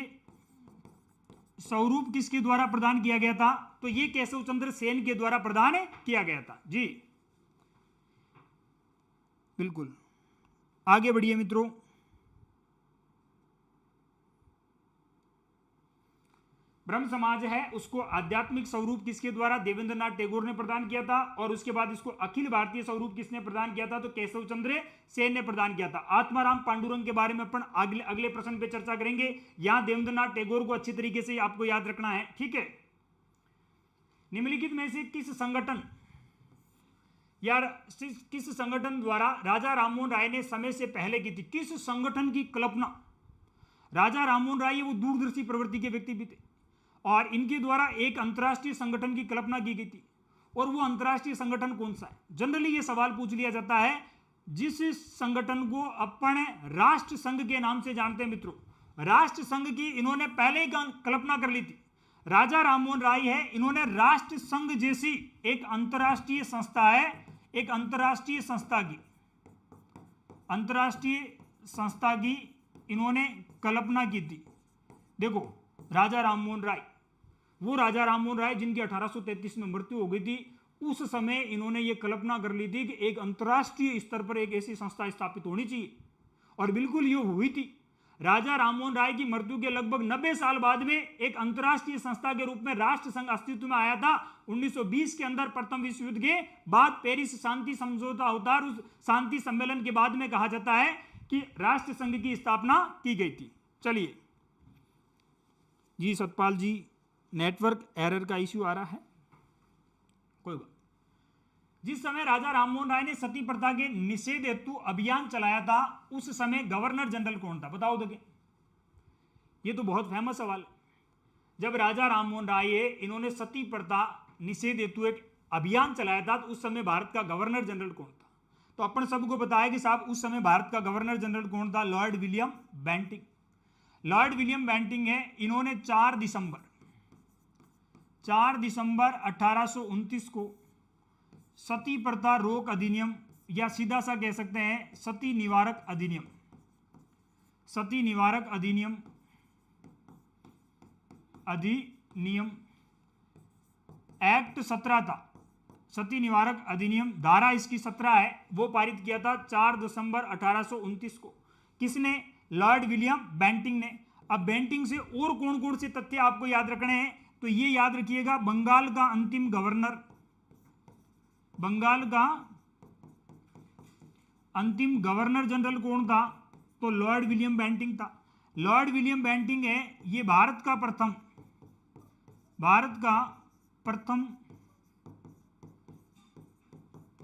स्वरूप किसके द्वारा प्रदान किया गया था? तो ये केशव चंद्र सेन के द्वारा प्रदान किया गया था जी, बिल्कुल। आगे बढ़िए मित्रों। ब्रह्म समाज है उसको आध्यात्मिक स्वरूप किसके द्वारा? देवेंद्रनाथ टैगोर ने प्रदान किया था। और उसके बाद इसको अखिल भारतीय स्वरूप किसने प्रदान किया था? तो केशव चंद्र सेन ने प्रदान किया था। आत्माराम पांडुरंग के बारे में अपन अगले प्रश्न पे चर्चा करेंगे। यहां देवेंद्रनाथ टैगोर को अच्छी तरीके से आपको याद रखना है, ठीक है। निम्नलिखित में से किस संगठन द्वारा राजा राममोहन राय ने समय से पहले की थी? किस संगठन की कल्पना? राजा राममोहन राय वो दूरदर्शी प्रवृत्ति के व्यक्ति भी थे और इनके द्वारा एक अंतर्राष्ट्रीय संगठन की कल्पना की गई थी। और वो अंतर्राष्ट्रीय संगठन कौन सा है? जनरली ये सवाल पूछ लिया जाता है। जिस संगठन को अपन राष्ट्र संघ के नाम से जानते हैं मित्रों, राष्ट्र संघ की इन्होंने पहले ही कल्पना कर ली थी। राजा राममोहन राय है, इन्होंने राष्ट्र संघ जैसी एक अंतर्राष्ट्रीय संस्था है, एक अंतर्राष्ट्रीय संस्था की इन्होंने कल्पना की थी। देखो, राजा राममोहन राय, वो राजा राममोहन राय जिनकी 1833 में मृत्यु हो गई थी, उस समय इन्होंने ये कल्पना कर ली थी कि एक अंतर्राष्ट्रीय स्तर पर एक ऐसी संस्था स्थापित होनी चाहिए। और बिल्कुल ये हुई थी। राजा राममोहन राय की मृत्यु के लगभग 90 साल बाद में एक अंतर्राष्ट्रीय संस्था के रूप में राष्ट्र संघ अस्तित्व में आया था। 1920 के अंदर प्रथम विश्व युद्ध के बाद पेरिस शांति समझौता होता, उस शांति सम्मेलन के बाद में कहा जाता है कि राष्ट्र संघ की स्थापना की गई थी। चलिए जी, सतपाल जी, नेटवर्क एरर का इश्यू आ रहा है, कोई बात। जिस समय राजा राममोहन राय ने सती प्रथा के निषेध हेतु अभियान चलाया था उस समय गवर्नर जनरल कौन था? बताओ तो। ये तो बहुत फेमस सवाल है। जब राजा राममोहन राय है इन्होंने सती प्रथा निषेध हेतु एक अभियान चलाया था तो उस समय भारत का गवर्नर जनरल कौन था? तो अपन सबको बताया कि साहब उस समय भारत का गवर्नर जनरल कौन था? Lord William Bentinck. Lord William Bentinck है, इन्होंने 4 दिसंबर 1829 को सती प्रथा रोक अधिनियम, या सीधा सा कह सकते हैं सती निवारक अधिनियम एक्ट 17 था। सती निवारक अधिनियम धारा इसकी 17 है, वो पारित किया था 4 दिसंबर 1829 को। किसने? लॉर्ड विलियम बेंटिंक ने। अब बेंटिंक से और कौन कौन से तथ्य आपको याद रखने हैं, तो ये याद रखिएगा, बंगाल का अंतिम गवर्नर, बंगाल का अंतिम गवर्नर जनरल कौन था, तो लॉर्ड विलियम बेंटिंक था। लॉर्ड विलियम बेंटिंक है ये भारत का प्रथम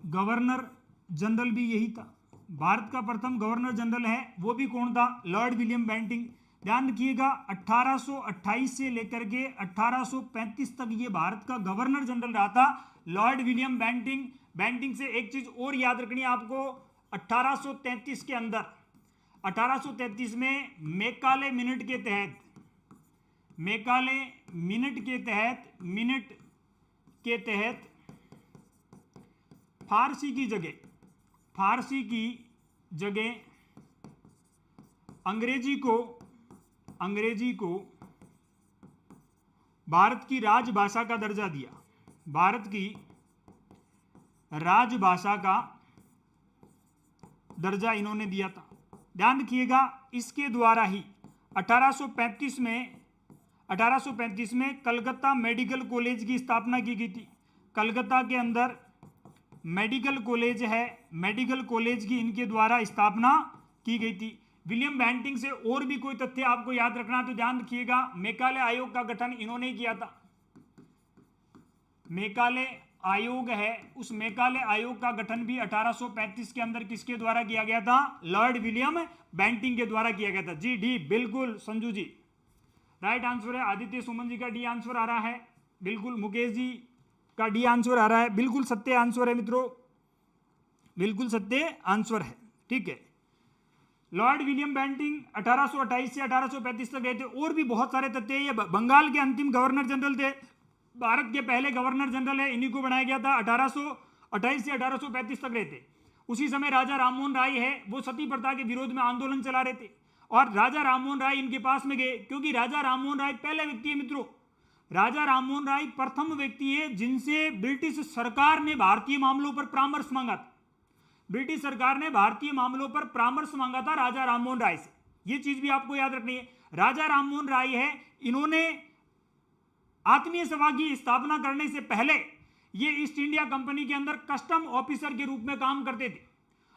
गवर्नर जनरल भी यही था। भारत का प्रथम गवर्नर जनरल है वो भी कौन था, लॉर्ड विलियम बेंटिंक। ध्यान रखिएगा 1828 से लेकर के 1835 तक ये भारत का गवर्नर जनरल रहा था लॉर्ड विलियम बेंटिंक। बेंटिंक से एक चीज और याद रखनी है आपको, 1833 के अंदर, 1833 में मैकाले मिनट के तहत, मैकाले मिनट के तहत फारसी की जगह अंग्रेजी को भारत की राजभाषा का दर्जा दिया, भारत की राजभाषा का दर्जा इन्होंने दिया था। ध्यान रखिएगा इसके द्वारा ही 1835 में कलकत्ता मेडिकल कॉलेज की स्थापना की गई थी। कलकत्ता के अंदर मेडिकल कॉलेज है, मेडिकल कॉलेज की इनके द्वारा स्थापना की गई थी। विलियम बेंटिंक से और भी कोई तथ्य आपको याद रखना तो ध्यान रखिएगा, मैकाले आयोग का गठन इन्होंने ही किया था। मैकाले आयोग है, उस मैकाले आयोग का गठन भी 1835 के अंदर किसके द्वारा किया गया था, लॉर्ड विलियम बेंटिंक के द्वारा किया गया था। जी डी बिल्कुल संजू जी राइट आंसर है। आदित्य सुमन जी का डी आंसर आ रहा है, बिल्कुल। मुकेश जी का डी आंसर आ रहा है, बिल्कुल सत्य आंसर है मित्रों, बिल्कुल सत्य आंसर है। ठीक है, लॉर्ड विलियम बेंटिंक 1828 से 1835 तक गए थे। और भी बहुत सारे तथ्य, ये बंगाल के अंतिम गवर्नर जनरल थे, भारत के पहले गवर्नर जनरल है, इन्हीं को बनाया गया था। 1828 से 1835 तक रहे थे। उसी समय राजा राममोहन राय है वो सती प्रथा के विरोध में आंदोलन चला रहे थे और राजा राममोहन राय इनके पास में गए, क्योंकि राजा राममोहन राय पहले व्यक्ति है मित्रों, राजा राममोहन राय प्रथम व्यक्ति है जिनसे ब्रिटिश सरकार ने भारतीय मामलों पर परामर्श मांगा था। ब्रिटिश सरकार ने भारतीय मामलों पर परामर्श मांगा था राजा राममोहन राय से, यह चीज भी आपको याद रखनी है। राजा राममोहन राय है, इन्होंने आत्मीय सभा की स्थापना करने से पहले ये ईस्ट इंडिया कंपनी के अंदर कस्टम ऑफिसर के रूप में काम करते थे।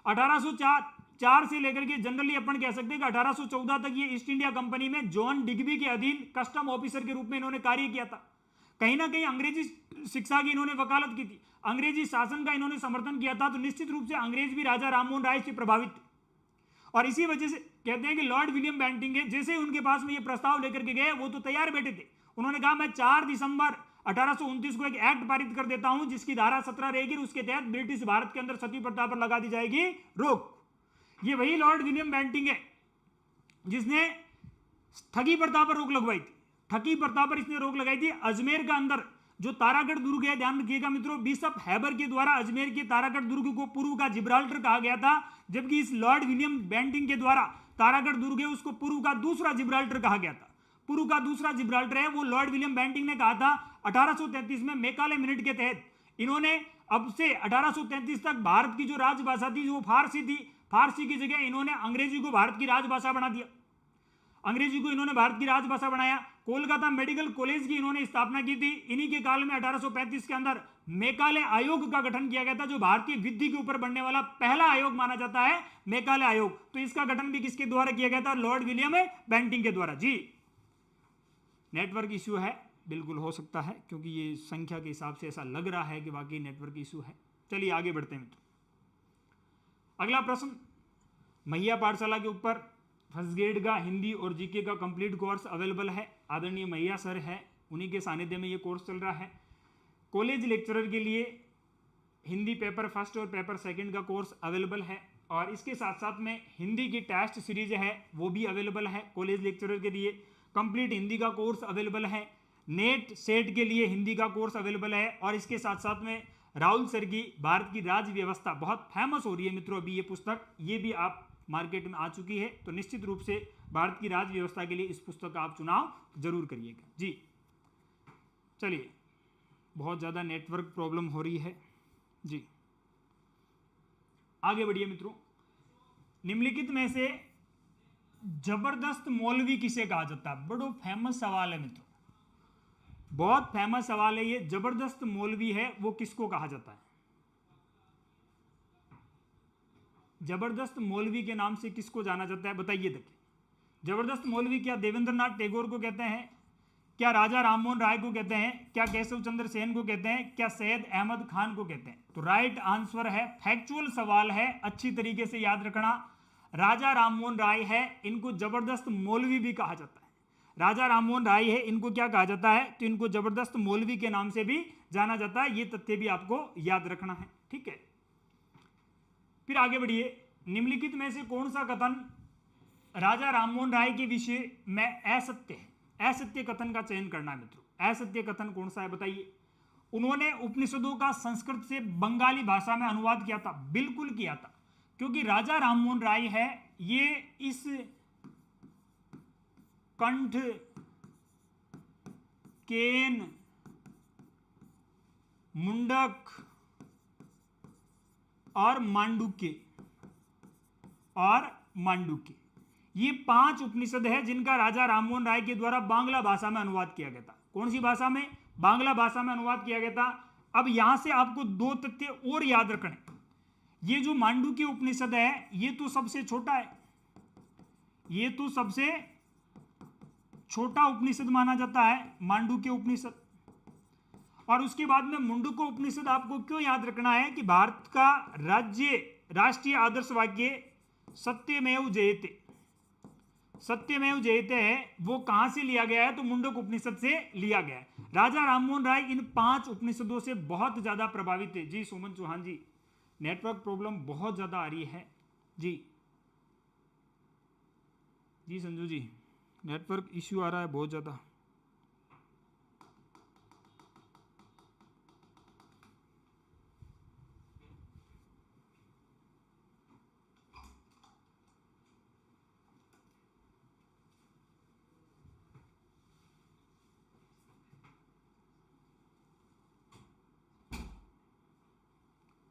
1804 से लेकर के जनरली अपन कह सकते हैं कि 1814 तक ये ईस्ट इंडिया कंपनी में जॉन डिग्बी के अधीन कस्टम ऑफिसर के रूप में इन्होंने कार्य किया था। कहीं ना कहीं अंग्रेजी शिक्षा की इन्होंने वकालत की थी, अंग्रेजी शासन का इन्होंने समर्थन किया था, तो निश्चित रूप से अंग्रेज भी राजा राममोहन राय से प्रभावित थे। और इसी वजह से कहते हैं कि लॉर्ड विलियम बेंटिंक जैसे उनके पास में ये प्रस्ताव लेकर के गए वो तो तैयार बैठे थे। उन्होंने कहा मैं 4 दिसंबर 1829 को एक एक्ट पारित कर देता हूं जिसकी धारा 17 रहेगी, उसके तहत ब्रिटिश भारत के अंदर सती प्रथा पर लगा दी जाएगी रोक। ये वही लॉर्ड विलियम बेंटिंक है जिसने ठगी प्रथा पर रोक लगवाई थी, ठगी प्रथा पर इसने रोक लगाई थी। अजमेर का अंदर जो तारागढ़ दुर्ग है, ध्यान रखिएगा मित्रों, बिशप हैबर के द्वारा अजमेर के तारागढ़ दुर्ग को पूर्व का जिब्राल्टर कहा गया था, जबकि इस लॉर्ड विलियम बेंटिंक के द्वारा तारागढ़ दुर्ग है उसको पूर्व का दूसरा जिब्राल्टर कहा गया था। पूर्व का दूसरा जिब्राल्टर है वो लॉर्ड विलियम बेंटिंक ने कहा था। 1833 में मैकाले मिनट के तहत इन्होंने अब से 1833 तक भारत की जो राजभाषा थी वो फारसी थी, फारसी की जगह इन्होंने अंग्रेजी को भारत की राजभाषा बना दिया, अंग्रेजी को इन्होंने भारत की राजभाषा बनाया। कोलकाता मेडिकल कॉलेज की इन्होंने स्थापना की थी। इन्हीं के काल में 1835 के अंदर मैकाले आयोग का गठन किया गया था, जो भारतीय विधि के ऊपर बनने वाला पहला आयोग माना जाता है, मैकाले आयोग। तो इसका गठन भी किसके द्वारा किया गया था, लॉर्ड विलियम बेंटिंक के द्वारा। जी नेटवर्क इश्यू है, बिल्कुल हो सकता है, क्योंकि ये संख्या के हिसाब से ऐसा लग रहा है कि वाकई नेटवर्क इश्यू है। चलिए आगे बढ़ते हैं मित्रों। अगला प्रश्न, मैया पाठशाला के ऊपर फर्स्ट ग्रेड का हिंदी और जीके का कंप्लीट कोर्स अवेलेबल है। आदरणीय मैया सर है, उन्हीं के सानिध्य में ये कोर्स चल रहा है। कॉलेज लेक्चरर के लिए हिंदी पेपर फर्स्ट और पेपर सेकंड का कोर्स अवेलेबल है, और इसके साथ साथ में हिंदी की टेस्ट सीरीज है वो भी अवेलेबल है कॉलेज लेक्चरर के लिए। कंप्लीट हिंदी का कोर्स अवेलेबल है, नेट सेट के लिए हिंदी का कोर्स अवेलेबल है, और इसके साथ साथ में राहुल सर की भारत की राज्य व्यवस्था बहुत फेमस हो रही है मित्रों अभी ये पुस्तक, ये भी आप मार्केट में आ चुकी है। तो निश्चित रूप से भारत की राज्य व्यवस्था के लिए इस पुस्तक का आप चुनाव जरूर करिएगा। जी चलिए, बहुत ज़्यादा नेटवर्क प्रॉब्लम हो रही है, जी आगे बढ़िए मित्रों। निम्नलिखित में से जबरदस्त मौलवी किसे कहा जाता है? बड़ा फेमस सवाल है मित्रों, बहुत फेमस सवाल है ये। जबरदस्त मौलवी है वो किसको कहा जाता है? जबरदस्त मौलवी के नाम से किसको जाना जाता है? बताइए। देखिए, जबरदस्त मौलवी क्या देवेंद्रनाथ टैगोर को कहते हैं? क्या राजा राममोहन राय को कहते हैं? क्या केशव चंद्र सेन को कहते हैं? क्या सैयद अहमद खान को कहते हैं? तो राइट आंसर है, फैक्चुअल सवाल है, अच्छी तरीके से याद रखना, राजा राममोहन राय है, इनको जबरदस्त मौलवी भी कहा जाता है। राजा राममोहन राय है, इनको क्या कहा जाता है? तो इनको जबरदस्त मौलवी के नाम से भी जाना जाता है। ये तथ्य भी आपको याद रखना है, ठीक है। फिर आगे बढ़िए, निम्नलिखित में से कौन सा कथन राजा राममोहन राय के विषय में असत्य है? असत्य कथन का चयन करना है मित्रों। असत्य कथन कौन सा है बताइए। उन्होंने उपनिषदों का संस्कृत से बंगाली भाषा में अनुवाद किया था। बिल्कुल किया था, क्योंकि राजा राममोहन राय है ये इस कंठ, केन, मुंडक और मांडुक्य ये 5 उपनिषद है जिनका राजा राममोहन राय के द्वारा बांग्ला भाषा में अनुवाद किया गया था। कौन सी भाषा में? बांग्ला भाषा में अनुवाद किया गया था। अब यहां से आपको 2 तथ्य और याद रखने। ये जो मांडुक्य उपनिषद है ये तो सबसे छोटा है, ये तो सबसे छोटा उपनिषद माना जाता है मांडुक्य उपनिषद। और उसके बाद में मुंडुक उपनिषद आपको क्यों याद रखना है कि भारत का राष्ट्रीय आदर्श वाक्य सत्यमेव जयते, सत्यमेव जयते है, वो कहां से लिया गया है? तो मुंडक उपनिषद से लिया गया है। राजा राममोहन राय इन 5 उपनिषदों से बहुत ज्यादा प्रभावित थे। जी सुमन चौहान जी, नेटवर्क प्रॉब्लम बहुत ज्यादा आ रही है जी। जी संजू जी, नेटवर्क इश्यू आ रहा है बहुत ज्यादा।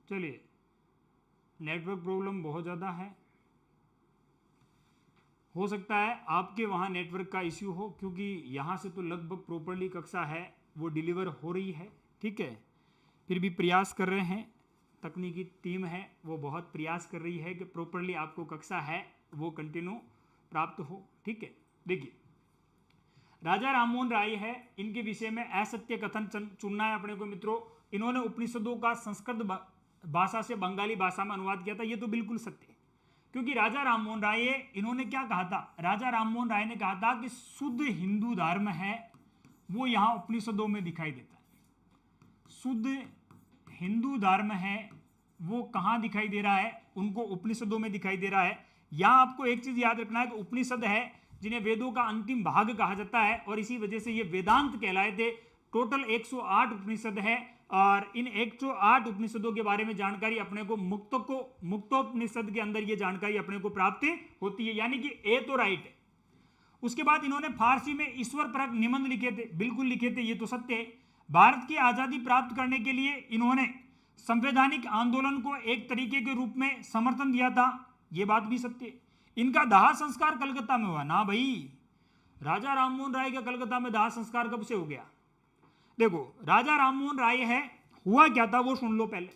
चलिए, नेटवर्क प्रॉब्लम बहुत ज़्यादा है, हो सकता है आपके वहाँ नेटवर्क का इश्यू हो, क्योंकि यहाँ से तो लगभग प्रॉपरली कक्षा है वो डिलीवर हो रही है, ठीक है। फिर भी प्रयास कर रहे हैं, तकनीकी टीम है वो बहुत प्रयास कर रही है कि प्रॉपरली आपको कक्षा है वो कंटिन्यू प्राप्त हो, ठीक है। देखिए, राजा राममोहन राय है, इनके विषय में असत्य कथन चुनना है अपने को मित्रों। इन्होंने उपनिषदों का संस्कृत भाषा से बंगाली भाषा में अनुवाद किया था, ये तो बिल्कुल सत्य है, क्योंकि राजा राममोहन राय इन्होंने क्या कहा था? राजा राममोहन राय ने कहा था कि शुद्ध हिंदू धर्म है वो यहाँ उपनिषदों में दिखाई देता है। शुद्ध हिंदू धर्म है वो कहाँ दिखाई दे रहा है? उनको उपनिषदों में दिखाई दे रहा है। यहाँ आपको एक चीज याद रखना है कि उपनिषद है जिन्हें वेदों का अंतिम भाग कहा जाता है, और इसी वजह से ये वेदांत कहलाए थे। टोटल 108 उपनिषद है, और इन 108 उपनिषदों के बारे में जानकारी अपने को मुक्तोपनिषद के अंदर ये जानकारी अपने को प्राप्त होती है, यानी कि ए तो राइट है। उसके बाद इन्होंने फारसी में ईश्वर परक निबंध लिखे थे, बिल्कुल लिखे थे, ये तो सत्य है। भारत की आजादी प्राप्त करने के लिए इन्होंने संवैधानिक आंदोलन को एक तरीके के रूप में समर्थन दिया था, ये बात भी सत्य है। इनका दाह संस्कार कलकत्ता में हुआ ना भाई, राजा राममोहन राय का कलकत्ता में दाह संस्कार कब से हो गया? देखो, राजा राममोहन राय है, हुआ क्या था वो सुन लो पहले।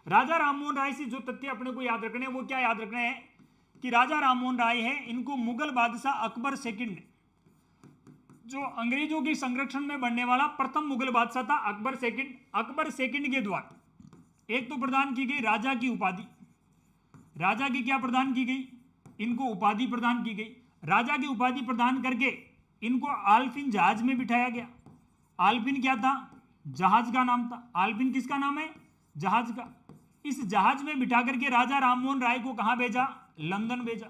राजा राममोहन राय से जो तथ्य अपने को याद रखने हैं वो क्या याद रखने हैं कि राजा राममोहन राय है, इनको मुगल बादशाह अकबर सेकंड ने, जो अंग्रेजों के संरक्षण में बनने वाला प्रथम मुगल बादशाह था अकबर सेकंड के द्वारा एक तो प्रदान की गई राजा की उपाधि। राजा की क्या प्रदान की गई? इनको उपाधि प्रदान की गई। राजा की उपाधि प्रदान करके इनको आलफिन जहाज में बिठाया गया। आलफिन क्या था? जहाज का नाम था। आलफिन किसका नाम है? जहाज का। इस जहाज में बिठा करके राजा राममोहन राय को कहां भेजा? लंदन भेजा।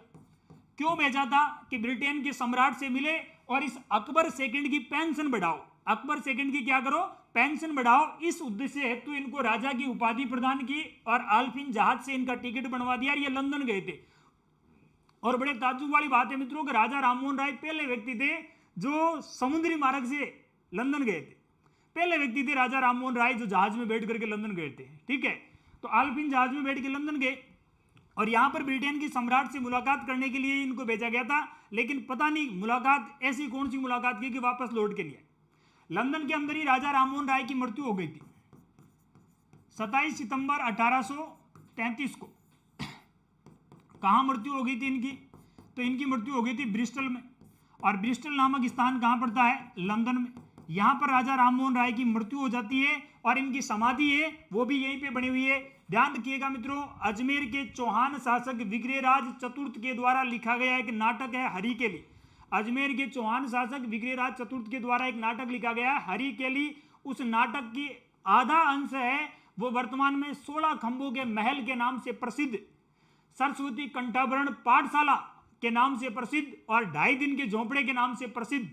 क्यों भेजा था? कि ब्रिटेन के सम्राट से मिले और इस अकबर सेकंड की पेंशन बढ़ाओ। अकबर सेकंड की क्या करो? पेंशन बढ़ाओ। इस उद्देश्य हेतु इनको राजा की उपाधि प्रदान की और आलफिन जहाज से इनका टिकट बनवा दिया, ये लंदन गए थे। और बड़े ताज्जुब वाली बात है मित्रों कि राजा राममोहन राय पहले व्यक्ति थे जो समुद्री मार्ग से लंदन गए थे। पहले व्यक्ति थे राजा राममोहन राय जो जहाज में बैठ करके लंदन गए थे, ठीक है। तो आलफिन जहाज में बैठ के लंदन गए और यहां पर ब्रिटेन के सम्राट से मुलाकात करने के लिए इनको भेजा गया था, लेकिन पता नहीं मुलाकात ऐसी कौन सी मुलाकात की कि वापस लौट के लिए। लंदन के अंदर ही राजा राममोहन राय की मृत्यु हो गई थी 27 सितंबर 1833 को। कहां मृत्यु हो गई थी इनकी? तो इनकी मृत्यु हो गई थी ब्रिस्टल में, और ब्रिस्टल नामक स्थान कहां पड़ता है? लंदन में। यहां पर राजा राममोहन राय की मृत्यु हो जाती है और इनकी समाधि है वो भी यहीं पे बनी हुई है। ध्यान रखिएगा मित्रों, अजमेर के चौहान शासक विग्रहराज चतुर्थ के द्वारा लिखा गया एक नाटक है हरिकेली। अजमेर के चौहान शासक विग्रहराज चतुर्थ के द्वारा एक नाटक लिखा गया है हरिकेली। उस नाटक की आधा अंश है वो वर्तमान में 16 खंभों के महल के नाम से प्रसिद्ध सरस्वती कंठाभरण पाठशाला के नाम से प्रसिद्ध और 2.5 दिन के झोंपड़े के नाम से प्रसिद्ध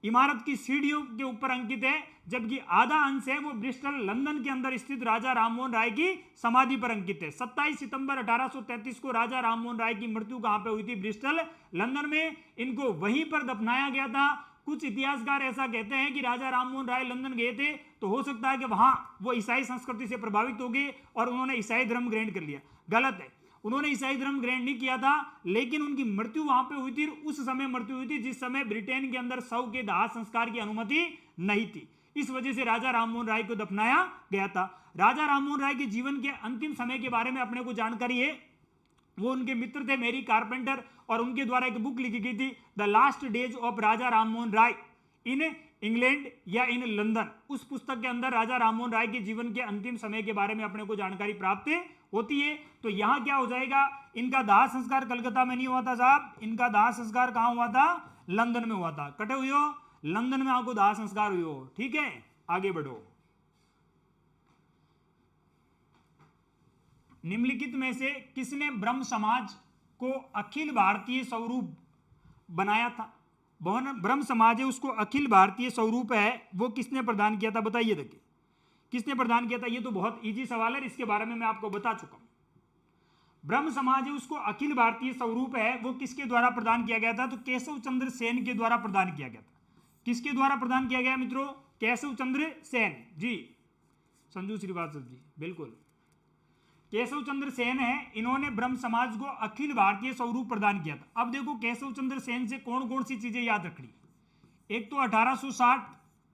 इमारत की सीढ़ियों के ऊपर अंकित है, जबकि आधा अंश है वो ब्रिस्टल लंदन के अंदर स्थित राजा राममोहन राय की समाधि पर अंकित है। 27 सितंबर 1833 को राजा राममोहन राय की मृत्यु कहां पे हुई थी? ब्रिस्टल लंदन में। इनको वहीं पर दफनाया गया था। कुछ इतिहासकार ऐसा कहते हैं कि राजा राममोहन राय लंदन गए थे तो हो सकता है कि वहां वो ईसाई संस्कृति से प्रभावित हो गए और उन्होंने ईसाई धर्म ग्रहण कर लिया। गलत है, उन्होंने ईसाई धर्म ग्रहण नहीं किया था, लेकिन उनकी मृत्यु वहां पे हुई थी। उस समय मृत्यु हुई थी जिस समय ब्रिटेन के अंदर शव के दाह संस्कार की अनुमति नहीं थी। इस वजह से राजा राममोहन राय को दफनाया गया था। राजा राममोहन राय के जीवन के अंतिम समय के बारे में अपने को जानकारी है। वो उनके मित्र थे मैरी कारपेंटर और उनके द्वारा एक बुक लिखी गई थी the last days of Raja Rammohan Roy in England या इन लंदन। उस पुस्तक के अंदर राजा राममोहन राय के जीवन के अंतिम समय के बारे में अपने को जानकारी प्राप्त होती है। तो यहां क्या हो जाएगा? इनका दाह संस्कार कलकत्ता में नहीं हुआ था साहब, इनका दाह संस्कार कहां हुआ था? लंदन में हुआ था। कटे हुए हो, लंदन में आपको दाह संस्कार हुई हो। ठीक है, आगे बढ़ो। निम्नलिखित में से किसने ब्रह्म समाज को अखिल भारतीय स्वरूप बनाया था? ब्रह्म समाज है उसको अखिल भारतीय स्वरूप है वो किसने प्रदान किया था? बताइए देखिए किसने प्रदान किया था? ये तो बहुत इजी सवाल है, इसके बारे में मैं आपको बता चुका हूं। ब्रह्म समाज है उसको अखिल भारतीय स्वरूप है वो किसके द्वारा प्रदान किया गया था? तो केशव चंद्र सेन के द्वारा प्रदान किया गया था। किसके द्वारा प्रदान किया गया मित्रों? केशव चंद्र सेन जी। संजू श्रीवास्तव जी, बिल्कुल केशव चंद्र सेन है, इन्होंने ब्रह्म समाज को अखिल भारतीय स्वरूप प्रदान किया था। अब देखो केशव चंद्र सेन से कौन कौन सी चीजें याद रखनी। एक तो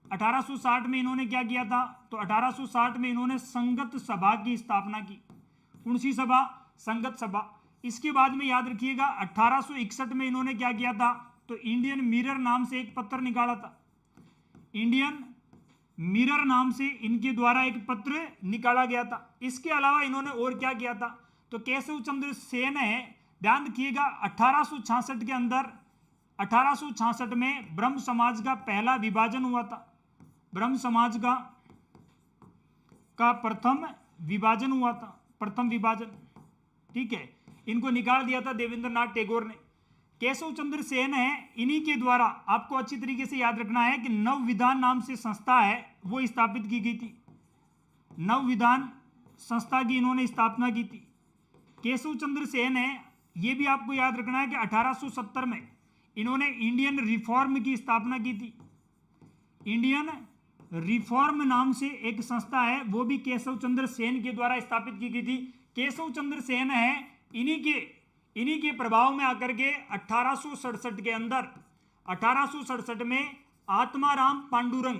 1860 में इन्होंने क्या किया था? तो 1860 में इन्होंने संगत सभा की स्थापना की। कौन सी सभा? संगत सभा। इसके बाद में याद रखिएगा 1861 में इन्होंने क्या किया था? तो इंडियन मिरर नाम से एक पत्र निकाला था। इंडियन मिरर नाम से इनके द्वारा एक पत्र निकाला गया था। इसके अलावा इन्होंने और क्या किया था? तो केशव चंद्र सेन है, ध्यान रखिएगा 1866 के अंदर 1866 में ब्रह्म समाज का पहला विभाजन हुआ था। ब्रह्म समाज का प्रथम विभाजन हुआ था, प्रथम विभाजन। ठीक है, इनको निकाल दिया था देवेंद्रनाथ टैगोर ने। केशव चंद्र सेन है, इन्हीं के द्वारा आपको अच्छी तरीके से याद रखना है कि नव विधान नाम से संस्था है वो स्थापित की गई थी। नव विधान संस्था की इन्होंने स्थापना की थी। केशव चंद्र सेन है, ये भी आपको याद रखना है कि 1870 में इन्होंने इंडियन रिफॉर्म की स्थापना की थी। इंडियन रिफॉर्म नाम से एक संस्था है वो भी केशव चंद्र सेन के द्वारा स्थापित की गई थी। केशव चंद्र सेन है, इन्हीं के प्रभाव में आकर के 1867 के अंदर 1867 में आत्माराम पांडुरंग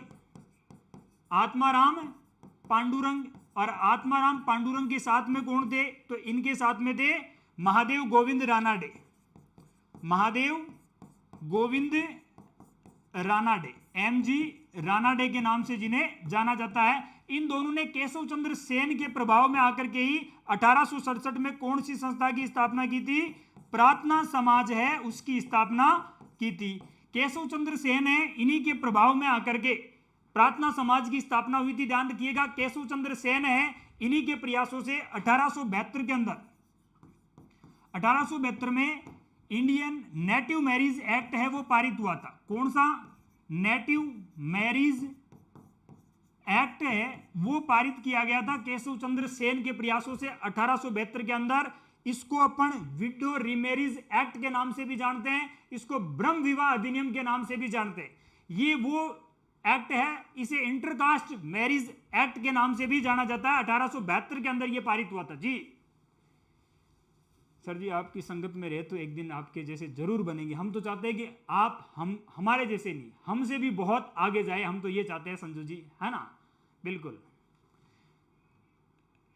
के साथ में कौन थे? तो इनके साथ में थे महादेव गोविंद रानाडे, एमजी रानाडे के नाम से जिन्हें जाना जाता है। इन दोनों ने केशव चंद्र सेन के प्रभाव में आकर के ही 1867 में कौन सी संस्था की स्थापना की थी? प्रार्थना समाज है उसकी स्थापना की थी। केशव चंद्र सेन है, इन्हीं के प्रभाव में आकर के प्रार्थना समाज की स्थापना हुई थी। ध्यान रखिएगा केशव चंद्र सेन है, इन्हीं के प्रयासों से 1872 के अंदर 1872 में इंडियन नेटिव मैरिज एक्ट है वो पारित हुआ था। कौन सा? नेटिव मैरिज एक्ट है वो पारित किया गया था केशव चंद्र सेन के प्रयासों से 1872 के अंदर। इसको अपन विडो रीमैरिज एक्ट के नाम से भी जानते हैं, इसको ब्रह्म विवाह अधिनियम के नाम से भी जानते हैं। ये वो एक्ट है, इसे इंटरकास्ट मैरिज एक्ट के नाम से भी जाना जाता है। 1872 के अंदर ये पारित हुआ था जी। सर जी आपकी संगत में रहे तो एक दिन आपके जैसे जरूर बनेंगे। हम तो चाहते हैं कि आप हमारे जैसे नहीं, हमसे भी बहुत आगे जाए, हम तो ये चाहते हैं संजू जी, है ना। बिल्कुल।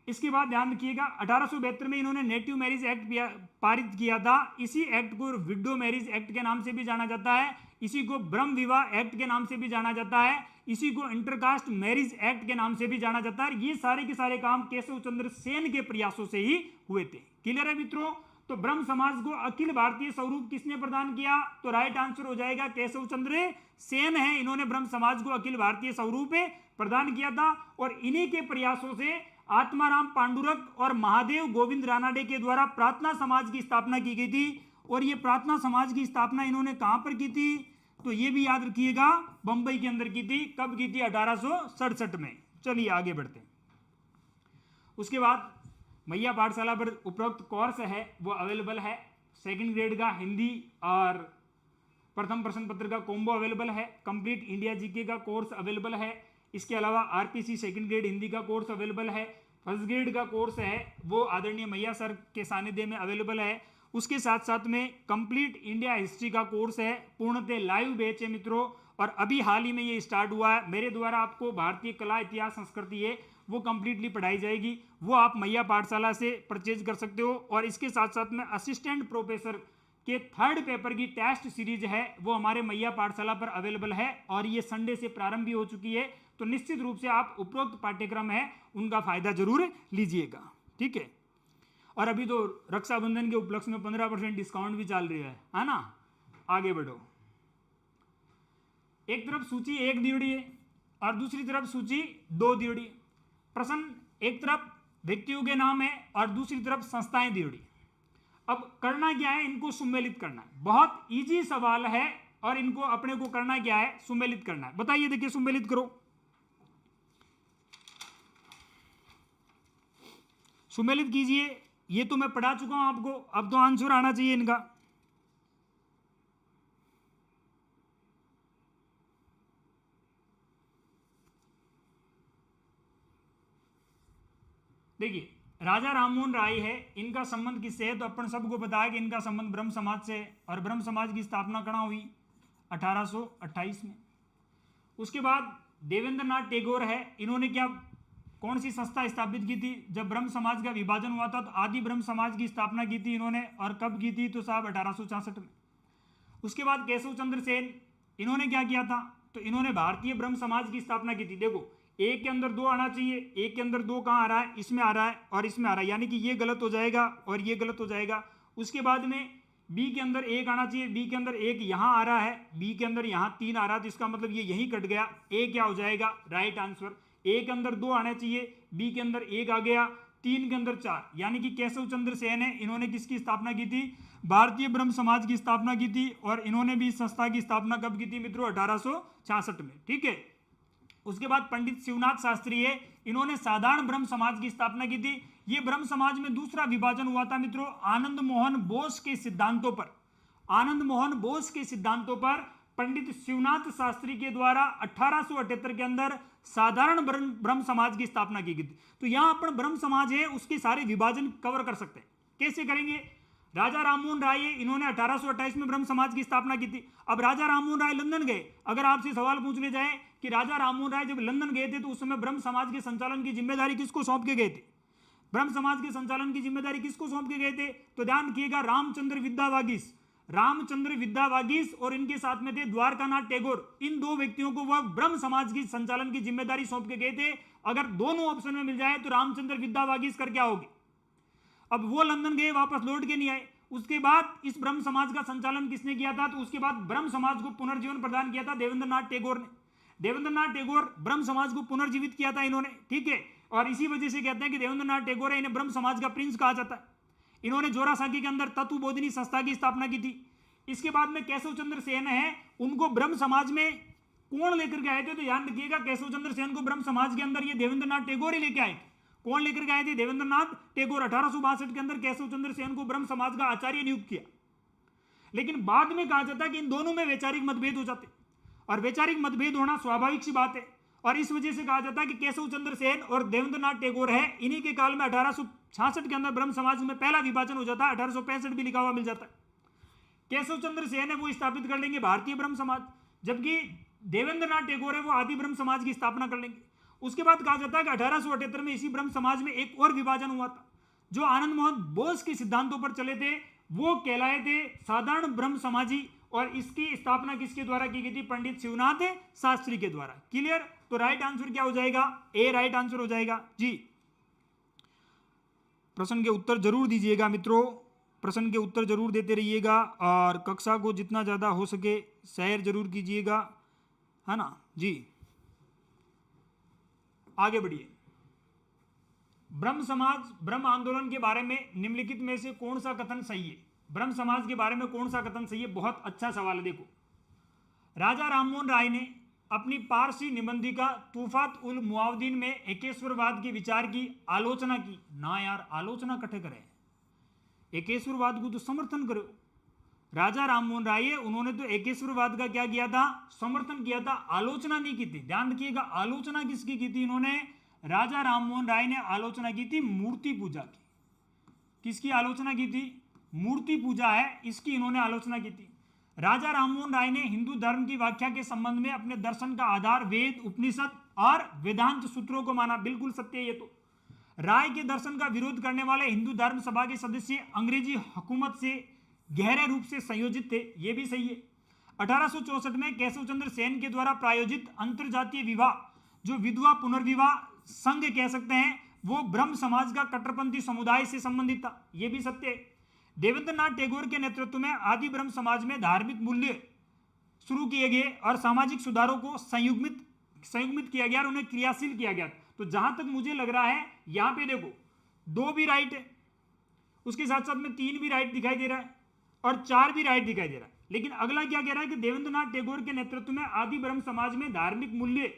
इसके बाद ध्यान रखिएगा 1872 में इन्होंने नेटिव मैरिज एक्ट पारित किया था। इसी एक्ट को विडो मैरिज एक्ट के नाम से भी जाना जाता है, इसी को ब्रह्म विवाह एक्ट के नाम से भी जाना जाता है, इसी को इंटरकास्ट मैरिज एक्ट के नाम से भी जाना जाता है। ये सारे के सारे काम केशव चंद्र सेन के प्रयासों से ही हुए थे। क्लियर है मित्रों। तो ब्रह्म समाज को अखिल भारतीय स्वरूप किसने प्रदान किया, तो राइट आंसर हो जाएगा केशव चंद्र सेन है। इन्होंने ब्रह्म समाज को अखिल भारतीय स्वरूप प्रदान किया था और इन्हीं के प्रयासों से आत्माराम पांडुरंग और महादेव गोविंद रानाडे के द्वारा प्रार्थना समाज की स्थापना की गई थी। और ये प्रार्थना समाज की स्थापना इन्होंने कहां पर की थी, तो ये भी याद रखिएगा बंबई के अंदर की थी। कब की थी, 1867 में। चलिए आगे बढ़ते हैं। उसके बाद मैया पाठशाला पर उपरोक्त कोर्स है वो अवेलेबल है। सेकंड ग्रेड का हिंदी और प्रथम प्रश्न पत्र का कॉम्बो अवेलेबल है। कंप्लीट इंडिया जीके का कोर्स अवेलेबल है। इसके अलावा आरपीसी सेकंड ग्रेड हिंदी का कोर्स अवेलेबल है। फर्स्ट ग्रेड का कोर्स है वो आदरणीय मैया सर के सानिध्य में अवेलेबल है। उसके साथ साथ में कंप्लीट इंडिया हिस्ट्री का कोर्स है, पूर्णतः लाइव बैच है मित्रों। और अभी हाल ही में ये स्टार्ट हुआ है। मेरे द्वारा आपको भारतीय कला इतिहास संस्कृति है वो कंप्लीटली पढ़ाई जाएगी, वो आप मैया पाठशाला से परचेज कर सकते हो। और इसके साथ साथ में असिस्टेंट प्रोफेसर के थर्ड पेपर की टेस्ट सीरीज है वो हमारे मैया पाठशाला पर अवेलेबल है और ये संडे से प्रारंभ भी हो चुकी है। तो निश्चित रूप से आप उपरोक्त पाठ्यक्रम है उनका फायदा जरूर लीजिएगा, ठीक है। और अभी तो रक्षाबंधन के उपलक्ष्य में 15% डिस्काउंट भी चल रही है ना। आगे बढ़ो। एक तरफ सूची 1 दियोड़ी है और दूसरी तरफ सूची 2 दियोड़ी। प्रश्न एक तरफ व्यक्तियों के नाम है और दूसरी तरफ संस्थाएं दियोड़ी। अब करना क्या है, इनको सुमेलित करना है। बहुत इजी सवाल है और इनको अपने को करना क्या है, सुमेलित करना है। बताइए, देखिए सुमेलित करो। सुमेलित कीजिए। ये तो मैं पढ़ा चुका हूं आपको, अब तो आंसर आना चाहिए इनका। देखिए राजा राममोहन राय है, इनका संबंध किससे है, तो अपन सबको पता है कि इनका संबंध ब्रह्म समाज से है। और ब्रह्म समाज की स्थापना कहाँ हुई, 1828 में। उसके बाद देवेंद्र नाथ टैगोर है, इन्होंने क्या कौन सी संस्था स्थापित की थी, जब ब्रह्म समाज का विभाजन हुआ था तो आदि ब्रह्म समाज की स्थापना की थी इन्होंने। और कब की थी, तो साहब 1866 में। उसके बाद केशव चंद्र सेन, इन्होंने क्या किया था, तो इन्होंने भारतीय ब्रह्म समाज की स्थापना की थी। देखो एक के अंदर 2 आना चाहिए, एक के अंदर 2 कहाँ आ रहा है, इसमें आ रहा है और इसमें आ रहा है, यानी कि ये गलत हो जाएगा और ये गलत हो जाएगा। उसके बाद में बी के अंदर 1 आना चाहिए, बी के अंदर 1 यहाँ आ रहा है, बी के अंदर यहाँ 3 आ रहा है, तो इसका मतलब ये यहीं कट गया। ए क्या हो जाएगा, राइट आंसर। ए के अंदर 2 आना चाहिए, बी के अंदर 1 आ गया, 3 के अंदर 4, यानी कि केशव चंद्र सेन है, इन्होंने किसकी स्थापना की थी, भारतीय ब्रह्म समाज की स्थापना की थी। और इन्होंने भी इस संस्था की स्थापना कब की थी मित्रों, 1866 में, ठीक है। उसके बाद पंडित शिवनाथ शास्त्री है, इन्होंने साधारण ब्रह्म समाज की स्थापना की थी। ये ब्रह्म समाज में दूसरा विभाजन हुआ था मित्रों आनंद मोहन बोस के सिद्धांतों पर। आनंद मोहन बोस के सिद्धांतों पर पंडित शिवनाथ शास्त्री के द्वारा 1878 के अंदर साधारण ब्रह्म समाज की स्थापना की गई थी। तो यहां पर ब्रह्म समाज है उसके सारे विभाजन कवर कर सकते हैं। कैसे करेंगे, राजा राममोहन राय है, इन्होंने 1828 में ब्रह्म समाज की स्थापना की थी। अब राजा राममोहन राय लंदन गए, अगर आपसे सवाल पूछने जाए कि राजा राममोहन राय जब लंदन गए थे तो उस समय ब्रह्म समाज के संचालन की जिम्मेदारी किसको सौंप के गए थे, ब्रह्म समाज के संचालन की जिम्मेदारी किसको सौंप के गए थे, तो ध्यान रखिएगा रामचंद्र विद्यावागीश, रामचंद्र विद्यावागीश और इनके साथ में थे द्वारकानाथ टैगोर। इन 2 व्यक्तियों को वह ब्रह्म समाज की संचालन की जिम्मेदारी सौंप के गए थे। अगर दोनों ऑप्शन में मिल जाए तो रामचंद्र विद्यावागीश कर क्या होगी। अब वो लंदन गए, वापस लौट के नहीं आए। उसके बाद इस ब्रह्म समाज का संचालन किसने किया था, तो उसके बाद ब्रह्म समाज को पुनर्जीवन प्रदान किया था देवेंद्र नाथ टैगोर ने। देवेंद्र नाथ टैगोर ब्रह्म समाज को पुनर्जीवित किया था इन्होंने, ठीक है। और इसी वजह से कहते हैं कि देवेंद्र नाथ टैगोर है, इन्हें ब्रह्म समाज का प्रिंस कहा जाता है। इन्होंने जोरासांकी के अंदर तत्वबोधिनी संस्था की स्थापना की थी। इसके बाद में केशव चंद्र सेन है, उनको ब्रह्म समाज में कौन लेकर के आए थे, तो ध्यान रखिएगा केशव चंद्र सेन को ब्रह्म समाज के अंदर ये देवेंद्र नाथ टैगोर ही लेके आए थे। कौन लेकर के आए थे, देवेंद्र नाथ टैगोर। 1862 के अंदर केशव चंद्र सेन को ब्रह्म समाज का आचार्य नियुक्त किया। लेकिन बाद में कहा जाता है कि इन दोनों में वैचारिक मतभेद हो जाते, और वैचारिक मतभेद होना स्वाभाविक सी बात है। और इस वजह से कहा जाता है कि केशव चंद्र सेन और देवेंद्रनाथ टैगोर है, इन्हीं के काल में 1866 के अंदर ब्रह्म समाज में पहला विभाजन हो जाता है। 1865 भी लिखा हुआ मिल जाता है। केशव चंद्र सेन है वो स्थापित कर लेंगे भारतीय ब्रह्म समाज, जबकि देवेंद्रनाथ टैगोर है वो आदि ब्रह्म समाज की स्थापना कर लेंगे। उसके बाद कहा जाता है कि 1878 में इसी ब्रह्म समाज में एक और विभाजन हुआ था, जो आनंद मोहन बोस के सिद्धांतों पर चले थे, वो कहलाए थे साधारण ब्रह्म समाजी, और इसकी स्थापना किसके द्वारा की गई थी? पंडित शिवनाथ शास्त्री के द्वारा। क्लियर? तो राइट आंसर क्या हो जाएगा? ए राइट आंसर हो जाएगा जी। प्रश्न के उत्तर जरूर दीजिएगा मित्रों, प्रश्न के उत्तर जरूर देते रहिएगा, और कक्षा को जितना ज़्यादा हो सके शेयर जरूर कीजिएगा, है ना जी। आगे बढ़िए। ब्रह्म समाज ब्रह्म आंदोलन के बारे में निम्नलिखित में से कौन सा कथन सही है? ब्रह्म समाज के बारे में कौन सा कथन सही है? बहुत अच्छा सवाल है। देखो, राजा राममोहन राय ने अपनी पारसी निबंधिका तूफात उल मुआवदीन में एकेश्वरवाद के विचार की आलोचना की। ना यार, आलोचना कटे करे, एकेश्वरवाद को तो समर्थन करो। राजा राममोहन राय उन्होंने तो एकेश्वरवाद का क्या किया था? समर्थन किया था, आलोचना नहीं की थी। ध्यान रखिएगा, आलोचना किसकी की थी इन्होंने? राजा राममोहन राय ने आलोचना की थी मूर्ति पूजा की। किसकी आलोचना की थी? मूर्ति पूजा है, इसकी इन्होंने आलोचना की थी। राजा राममोहन राय ने हिंदू धर्म की व्याख्या के संबंध में अपने दर्शन का आधार वेद, उपनिषद और वेदांत सूत्रों को माना। बिल्कुल सत्य है ये तो। राय के दर्शन का विरोध करने वाले हिंदू धर्म सभा के सदस्य अंग्रेजी हुकूमत से गहरे रूप से संयोजित थे, ये भी सही है। 1864 में केशव चंद्र सेन के द्वारा प्रायोजित अंतरजातीय विवाह, जो विधवा पुनर्विवाह संघ कह सकते हैं, वो ब्रह्म समाज का कट्टरपंथी समुदाय से संबंधित था, ये भी सत्य है। देवेंद्रनाथ टैगोर के नेतृत्व में आदि ब्रह्म समाज में धार्मिक मूल्य शुरू किए गए और सामाजिक सुधारों को संयुग्मित किया गया और उन्हें क्रियाशील किया गया। तो जहां तक मुझे लग रहा है, यहां पे देखो 2 भी राइट है, उसके साथ साथ में 3 भी राइट दिखाई दे रहा है और 4 भी राइट दिखाई दे रहा है। लेकिन अगला क्या कह रहा है कि देवेंद्रनाथ टैगोर के नेतृत्व में आदि ब्रह्म समाज में धार्मिक मूल्य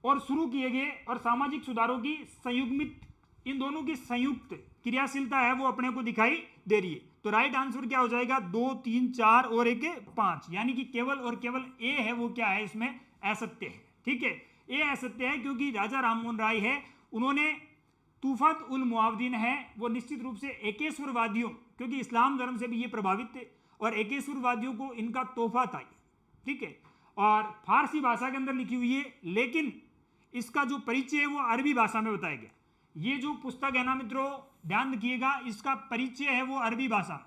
और शुरू किए गए और सामाजिक सुधारों की संयुग्मित, इन दोनों की संयुक्त क्रियाशीलता है वो अपने को दिखाई दे रही है। तो राइट आंसर क्या हो जाएगा? 2, 3, 4 और 1 5, यानी कि केवल और केवल ए है वो क्या है? इसमें असत्य है। ठीक है, ए असत्य है, क्योंकि राजा राममोहन राय है, उन्होंने तूफात उल मुआवदीन है वो निश्चित रूप से एकेश्वरवादियों, क्योंकि इस्लाम धर्म से भी ये प्रभावित थे और एकेश्वरवादियों को इनका तोहफा था। ठीक है, और फारसी भाषा के अंदर लिखी हुई है, लेकिन इसका जो परिचय है वो अरबी भाषा में बताया गया। ये जो पुस्तक है ना मित्रों, ध्यान रखिएगा, इसका परिचय है वो अरबी भाषा।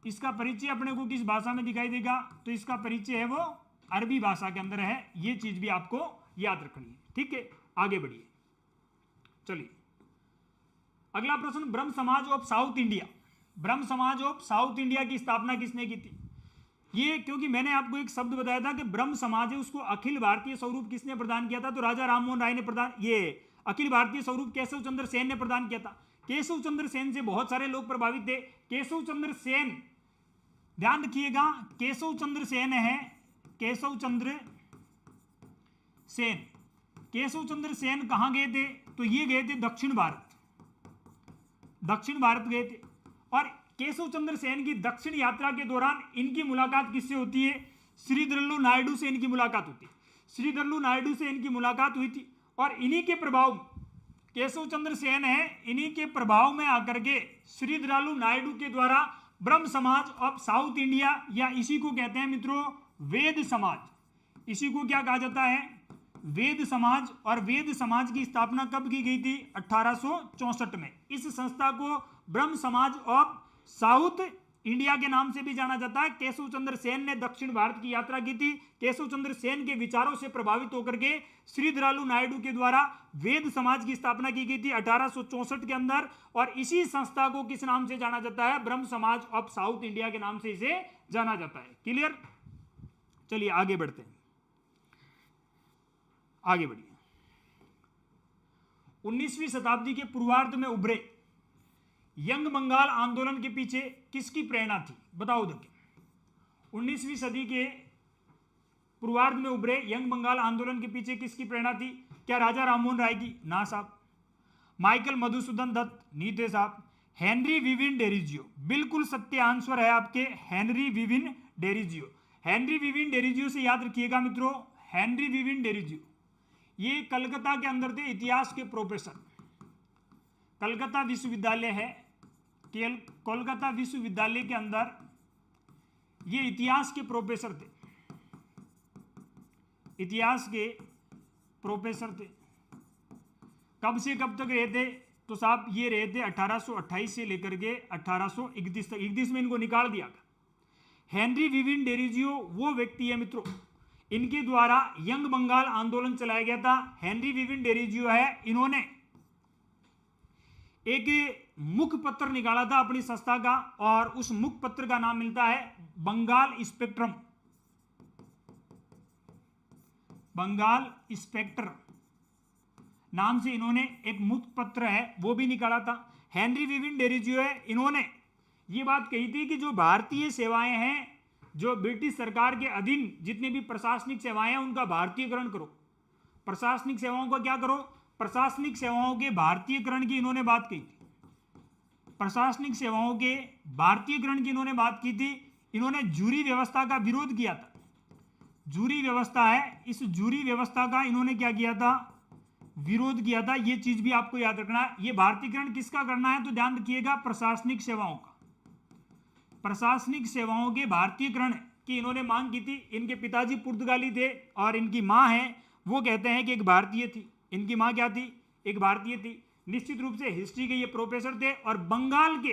इसका परिचय अपने को किस भाषा में दिखाई देगा? तो इसका परिचय है वो अरबी भाषा के अंदर है। ये चीज भी आपको याद रखनी है। ठीक है, आगे बढ़िए। चलिए अगला प्रश्न, ब्रह्म समाज ऑफ साउथ इंडिया। ब्रह्म समाज ऑफ साउथ इंडिया की स्थापना किसने की थी? ये क्योंकि मैंने आपको एक शब्द बताया था कि ब्रह्म समाज है, उसको अखिल भारतीय स्वरूप किसने प्रदान किया था? तो राजा राममोहन राय ने प्रदान, ये अखिल भारतीय स्वरूप केशव चंद्र सेन ने प्रदान किया था। केशव चंद्र सेन से बहुत सारे लोग प्रभावित थे। केशव चंद्र सेन, ध्यान रखिएगा, केशव चंद्र सेन है, केशव चंद्र सेन। केशव चंद्र सेन कहां गए थे? तो ये गए थे दक्षिण भारत, दक्षिण भारत गए थे। और केशव चंद्र सेन की दक्षिण यात्रा के दौरान इनकी मुलाकात किससे होती है? श्रीधरलू नायडू से इनकी मुलाकात होती है। श्रीधरलू नायडू से इनकी मुलाकात हुई थी और इन्हीं के प्रभाव, केशव चंद्र सेन है, इन्हीं के प्रभाव में आकर के श्रीधरलू नायडू के द्वारा ब्रह्म समाज ऑफ साउथ इंडिया, या इसी को कहते हैं मित्रों वेद समाज, इसी को क्या कहा जाता है? वेद समाज। और वेद समाज की स्थापना कब की गई थी? 1864 में। इस संस्था को ब्रह्म समाज ऑफ साउथ इंडिया के नाम से भी जाना जाता है। केशव चंद्र सेन ने दक्षिण भारत की यात्रा की थी। केशव चंद्र सेन के विचारों से प्रभावित होकर के श्रीधरलू नायडू के द्वारा वेद समाज की स्थापना की गई थी 1864 के अंदर, और इसी संस्था को किस नाम से जाना जाता है? ब्रह्म समाज ऑफ साउथ इंडिया के नाम से इसे जाना जाता है। क्लियर? चलिए आगे बढ़ते हैं, आगे बढ़िए। 19वीं शताब्दी के पूर्वार्ध में उभरे यंग बंगाल आंदोलन के पीछे किसकी प्रेरणा थी? बताओ देखिए, 19वीं सदी के पूर्वार्ध में उभरे यंग बंगाल आंदोलन के पीछे किसकी प्रेरणा थी? क्या राजा राममोहन राय की? ना साहब। माइकल मधुसूदन दत्त? नहीं थे साहब। Henry Vivian Derozio? बिल्कुल सत्य आंसर है आपके Henry Vivian Derozio. Henry Vivian Derozio से याद रखिएगा मित्रों, हेनरी विविन डेरिजियो, ये कलकत्ता के अंदर थे, इतिहास के प्रोफेसर। कलकत्ता विश्वविद्यालय है, कोलकाता विश्वविद्यालय के अंदर ये इतिहास के प्रोफेसर थे, इतिहास के प्रोफेसर थे। कब से कब तक रहे थे? तो साहब ये रहे थे 1828 से लेकर के 1831 तक। 31 में इनको निकाल दिया था। हेनरी विविन डेरिजियो वो व्यक्ति है मित्रों, इनके द्वारा यंग बंगाल आंदोलन चलाया गया था। हेनरी विविन डेरिजियो है, इन्होंने एक मुख पत्र निकाला था अपनी संस्था का, और उस मुख पत्र का नाम मिलता है बंगाल स्पेक्ट्रम। बंगाल स्पेक्ट्रम नाम से इन्होंने एक मुख पत्र है वो भी निकाला था। हेनरी विविन डेरिजियो है, इन्होंने ये बात कही थी कि जो भारतीय सेवाएं हैं, जो ब्रिटिश सरकार के अधीन जितनी भी प्रशासनिक सेवाएं हैं उनका भारतीयकरण करो। प्रशासनिक सेवाओं का क्या करो? प्रशासनिक सेवाओं के भारतीयकरण की इन्होंने बात कही थी। प्रशासनिक सेवाओं के भारतीयकरण की इन्होंने बात की थी। इन्होंने जूरी व्यवस्था का विरोध किया था। जूरी व्यवस्था है, इस जूरी व्यवस्था का इन्होंने क्या किया था? विरोध किया था। ये चीज भी आपको याद रखना है। ये भारतीयकरण किसका करना है? तो ध्यान रखिएगा, प्रशासनिक सेवाओं का। प्रशासनिक सेवाओं के भारतीयकरण की इन्होंने मांग की थी। इनके पिताजी पुर्तगाली थे और इनकी मां है वो कहते हैं कि एक भारतीय थी। इनकी मां क्या थी? एक भारतीय थी। निश्चित रूप से हिस्ट्री के ये प्रोफेसर थे और बंगाल के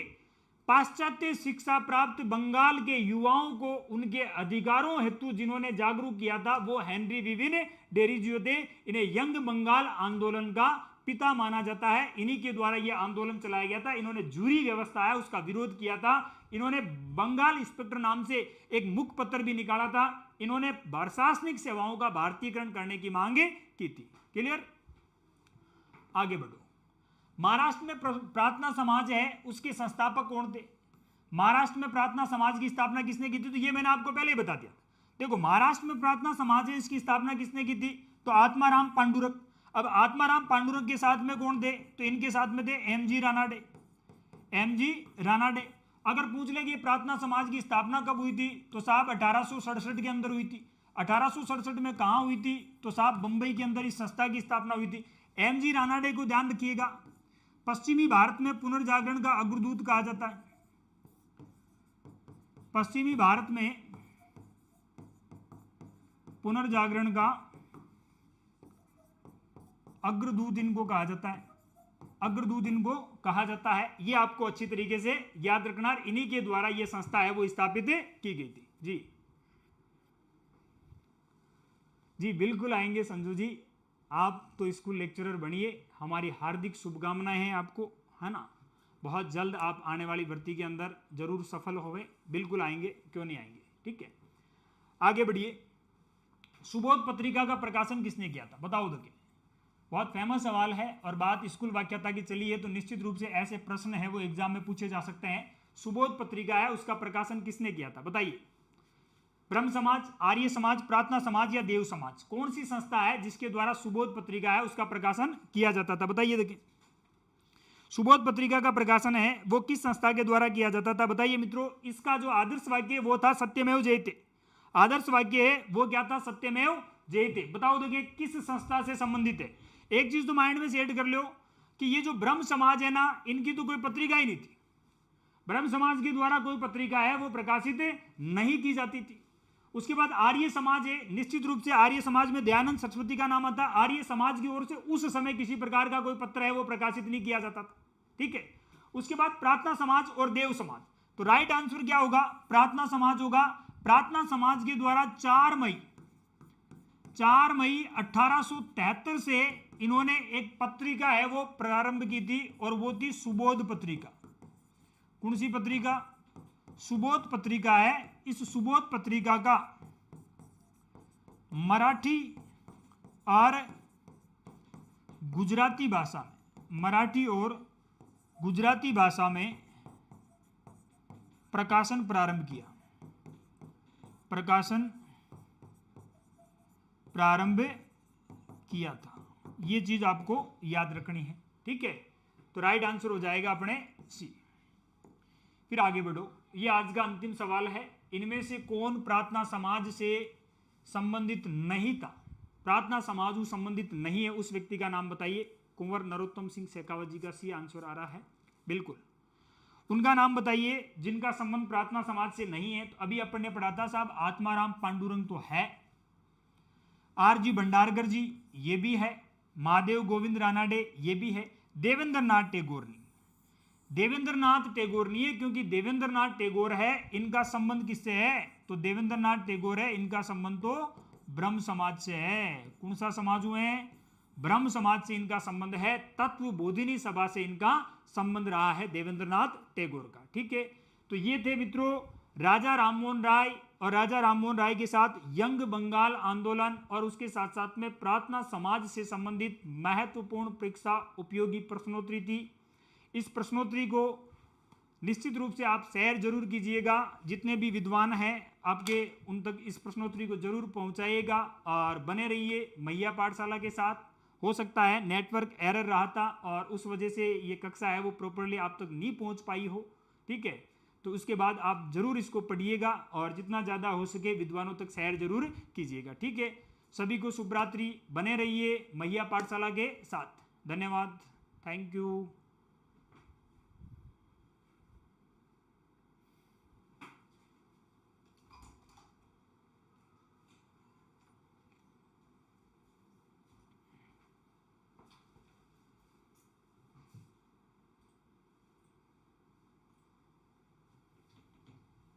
पाश्चात्य शिक्षा प्राप्त बंगाल के युवाओं को उनके अधिकारों हेतु जिन्होंने जागरूक किया था वो हेनरी विविन डेरिजियो थे। इन्हें यंग बंगाल आंदोलन का पिता माना जाता है। इन्हीं के द्वारा यह आंदोलन चलाया गया था। इन्होंने जूरी व्यवस्था है उसका विरोध किया था। इन्होंने बंगाल स्पेक्टर नाम से एक मुख पत्र भी निकाला था। इन्होंने प्रशासनिक सेवाओं का भारतीयकरण करने की मांगे की थी। क्लियर? आगे बढ़ो। महाराष्ट्र में प्रार्थना समाज है, उसके संस्थापक कौन थे? महाराष्ट्र में प्रार्थना समाज की स्थापना किसने की थी? तो ये मैंने आपको पहले ही बता दिया। देखो, महाराष्ट्र में प्रार्थना समाज है, इसकी स्थापना किसने की थी? तो आत्माराम पांडुरंग। अब आत्माराम पांडुरंग के साथ में कौन थे? तो इनके साथ में थे एमजी रानाडे। एमजी रानाडे। अगर पूछ ले कि प्रार्थना समाज की स्थापना कब हुई थी तो साहब 1867 के अंदर हुई थी। 1867 में कहां हुई थी? तो साहब बंबई के अंदर इस संस्था की स्थापना हुई थी। एमजी रानाडे को ध्यान रखिएगा, पश्चिमी भारत में पुनर्जागरण का अग्रदूत कहा जाता है। पश्चिमी भारत में पुनर्जागरण का अग्रदूत इनको कहा जाता है। अग्रदूत इनको कहा जाता है। ये आपको अच्छी तरीके से याद रखना। इन्हीं के द्वारा ये संस्था है वो स्थापित की गई थी। जी जी बिल्कुल आएंगे संजू जी, आप तो स्कूल लेक्चरर बनिए। हमारी हार्दिक शुभकामनाएं हैं आपको, है ना। बहुत जल्द आप आने वाली भर्ती के अंदर जरूर सफल होवे। बिल्कुल आएंगे, क्यों नहीं आएंगे। ठीक है, आगे बढ़िए। सुबोध पत्रिका का प्रकाशन किसने किया था? बताओ तो। बहुत फेमस सवाल है और बात स्कूल वाक्यता की चली है तो निश्चित रूप से ऐसे प्रश्न है वो एग्जाम में पूछे जा सकते हैं। सुबोध पत्रिका है, उसका प्रकाशन किसने किया था? बताइए। ब्रह्म समाज, आर्य समाज, प्रार्थना समाज या देव समाज? कौन सी संस्था है जिसके द्वारा सुबोध पत्रिका है उसका प्रकाशन किया जाता था? बताइए। देखिए, सुबोध पत्रिका का प्रकाशन है वो किस संस्था के द्वारा किया जाता था? बताइए मित्रों। इसका जो आदर्श वाक्य है वो था सत्यमेव जयते। आदर्श वाक्य है वो क्या था? सत्यमेव जयते। बताओ देखिए किस संस्था से संबंधित है। एक चीज तो माइंड में सेट कर लो कि ये जो ब्रह्म समाज है ना, इनकी तो कोई पत्रिका ही नहीं थी। ब्रह्म समाज के द्वारा कोई पत्रिका है वो प्रकाशित नहीं की जाती थी। उसके बाद आर्य समाज है, निश्चित रूप से आर्य समाज में दयानंद सरस्वती का नाम आता है। आर्य समाज की ओर से उस समय किसी प्रकार का कोई पत्र है वो प्रकाशित नहीं किया जाता था। ठीक है। उसके बाद प्रार्थना समाज और देव समाज। तो राइट आंसर क्या होगा? प्रार्थना समाज होगा। प्रार्थना समाज के द्वारा 4 मई 1873 से इन्होंने एक पत्रिका है वो प्रारंभ की थी और वो थी सुबोध पत्रिका। कौन सी पत्रिका? सुबोध पत्रिका है। इस सुबोध पत्रिका का मराठी और गुजराती भाषा में, मराठी और गुजराती भाषा में प्रकाशन प्रारंभ किया। प्रकाशन प्रारंभ किया था। ये चीज आपको याद रखनी है। ठीक है, तो राइट आंसर हो जाएगा अपने सी। फिर आगे बढ़ो। ये आज का अंतिम सवाल है। इनमें से कौन प्रार्थना समाज से संबंधित नहीं था? प्रार्थना समाज संबंधित नहीं है उस व्यक्ति का नाम बताइए। कुंवर नरोत्तम सिंह शेखावत जी का सी आंसर आ रहा है, बिल्कुल। उनका नाम बताइए जिनका संबंध प्रार्थना समाज से नहीं है। तो अभी अपन ने पढ़ा था साहब, आत्माराम पांडुरंग तो है, आर.जी. भंडारकर जी ये भी है, महादेव गोविंद रानाडे ये भी है, देवेंद्र नाथ टैगोर नहीं। देवेंद्र नाथ टैगोर नहीं है, क्योंकि देवेंद्र नाथ टैगोर है, इनका संबंध किससे है? तो देवेंद्र नाथ टैगोर है, इनका संबंध तो ब्रह्म समाज से है। कौन सा समाज हुए? ब्रह्म समाज से इनका संबंध है। तत्व बोधिनी सभा से इनका संबंध रहा है देवेंद्र नाथ टैगोर का। ठीक है, तो ये थे मित्रों राजा राममोहन राय और राजा राममोहन राय के साथ यंग बंगाल आंदोलन और उसके साथ साथ में प्रार्थना समाज से संबंधित महत्वपूर्ण परीक्षा उपयोगी प्रश्नोत्तरी थी। इस प्रश्नोत्तरी को निश्चित रूप से आप शेयर जरूर कीजिएगा, जितने भी विद्वान हैं आपके उन तक इस प्रश्नोत्तरी को जरूर पहुंचाइएगा और बने रहिए मैया पाठशाला के साथ। हो सकता है नेटवर्क एरर रहा था और उस वजह से ये कक्षा है वो प्रॉपरली आप तक नहीं पहुंच पाई हो। ठीक है, तो उसके बाद आप जरूर इसको पढ़िएगा और जितना ज़्यादा हो सके विद्वानों तक शेयर जरूर कीजिएगा। ठीक है, सभी को शुभ रात्रि, बने रहिए मैया पाठशाला के साथ। धन्यवाद, थैंक यू।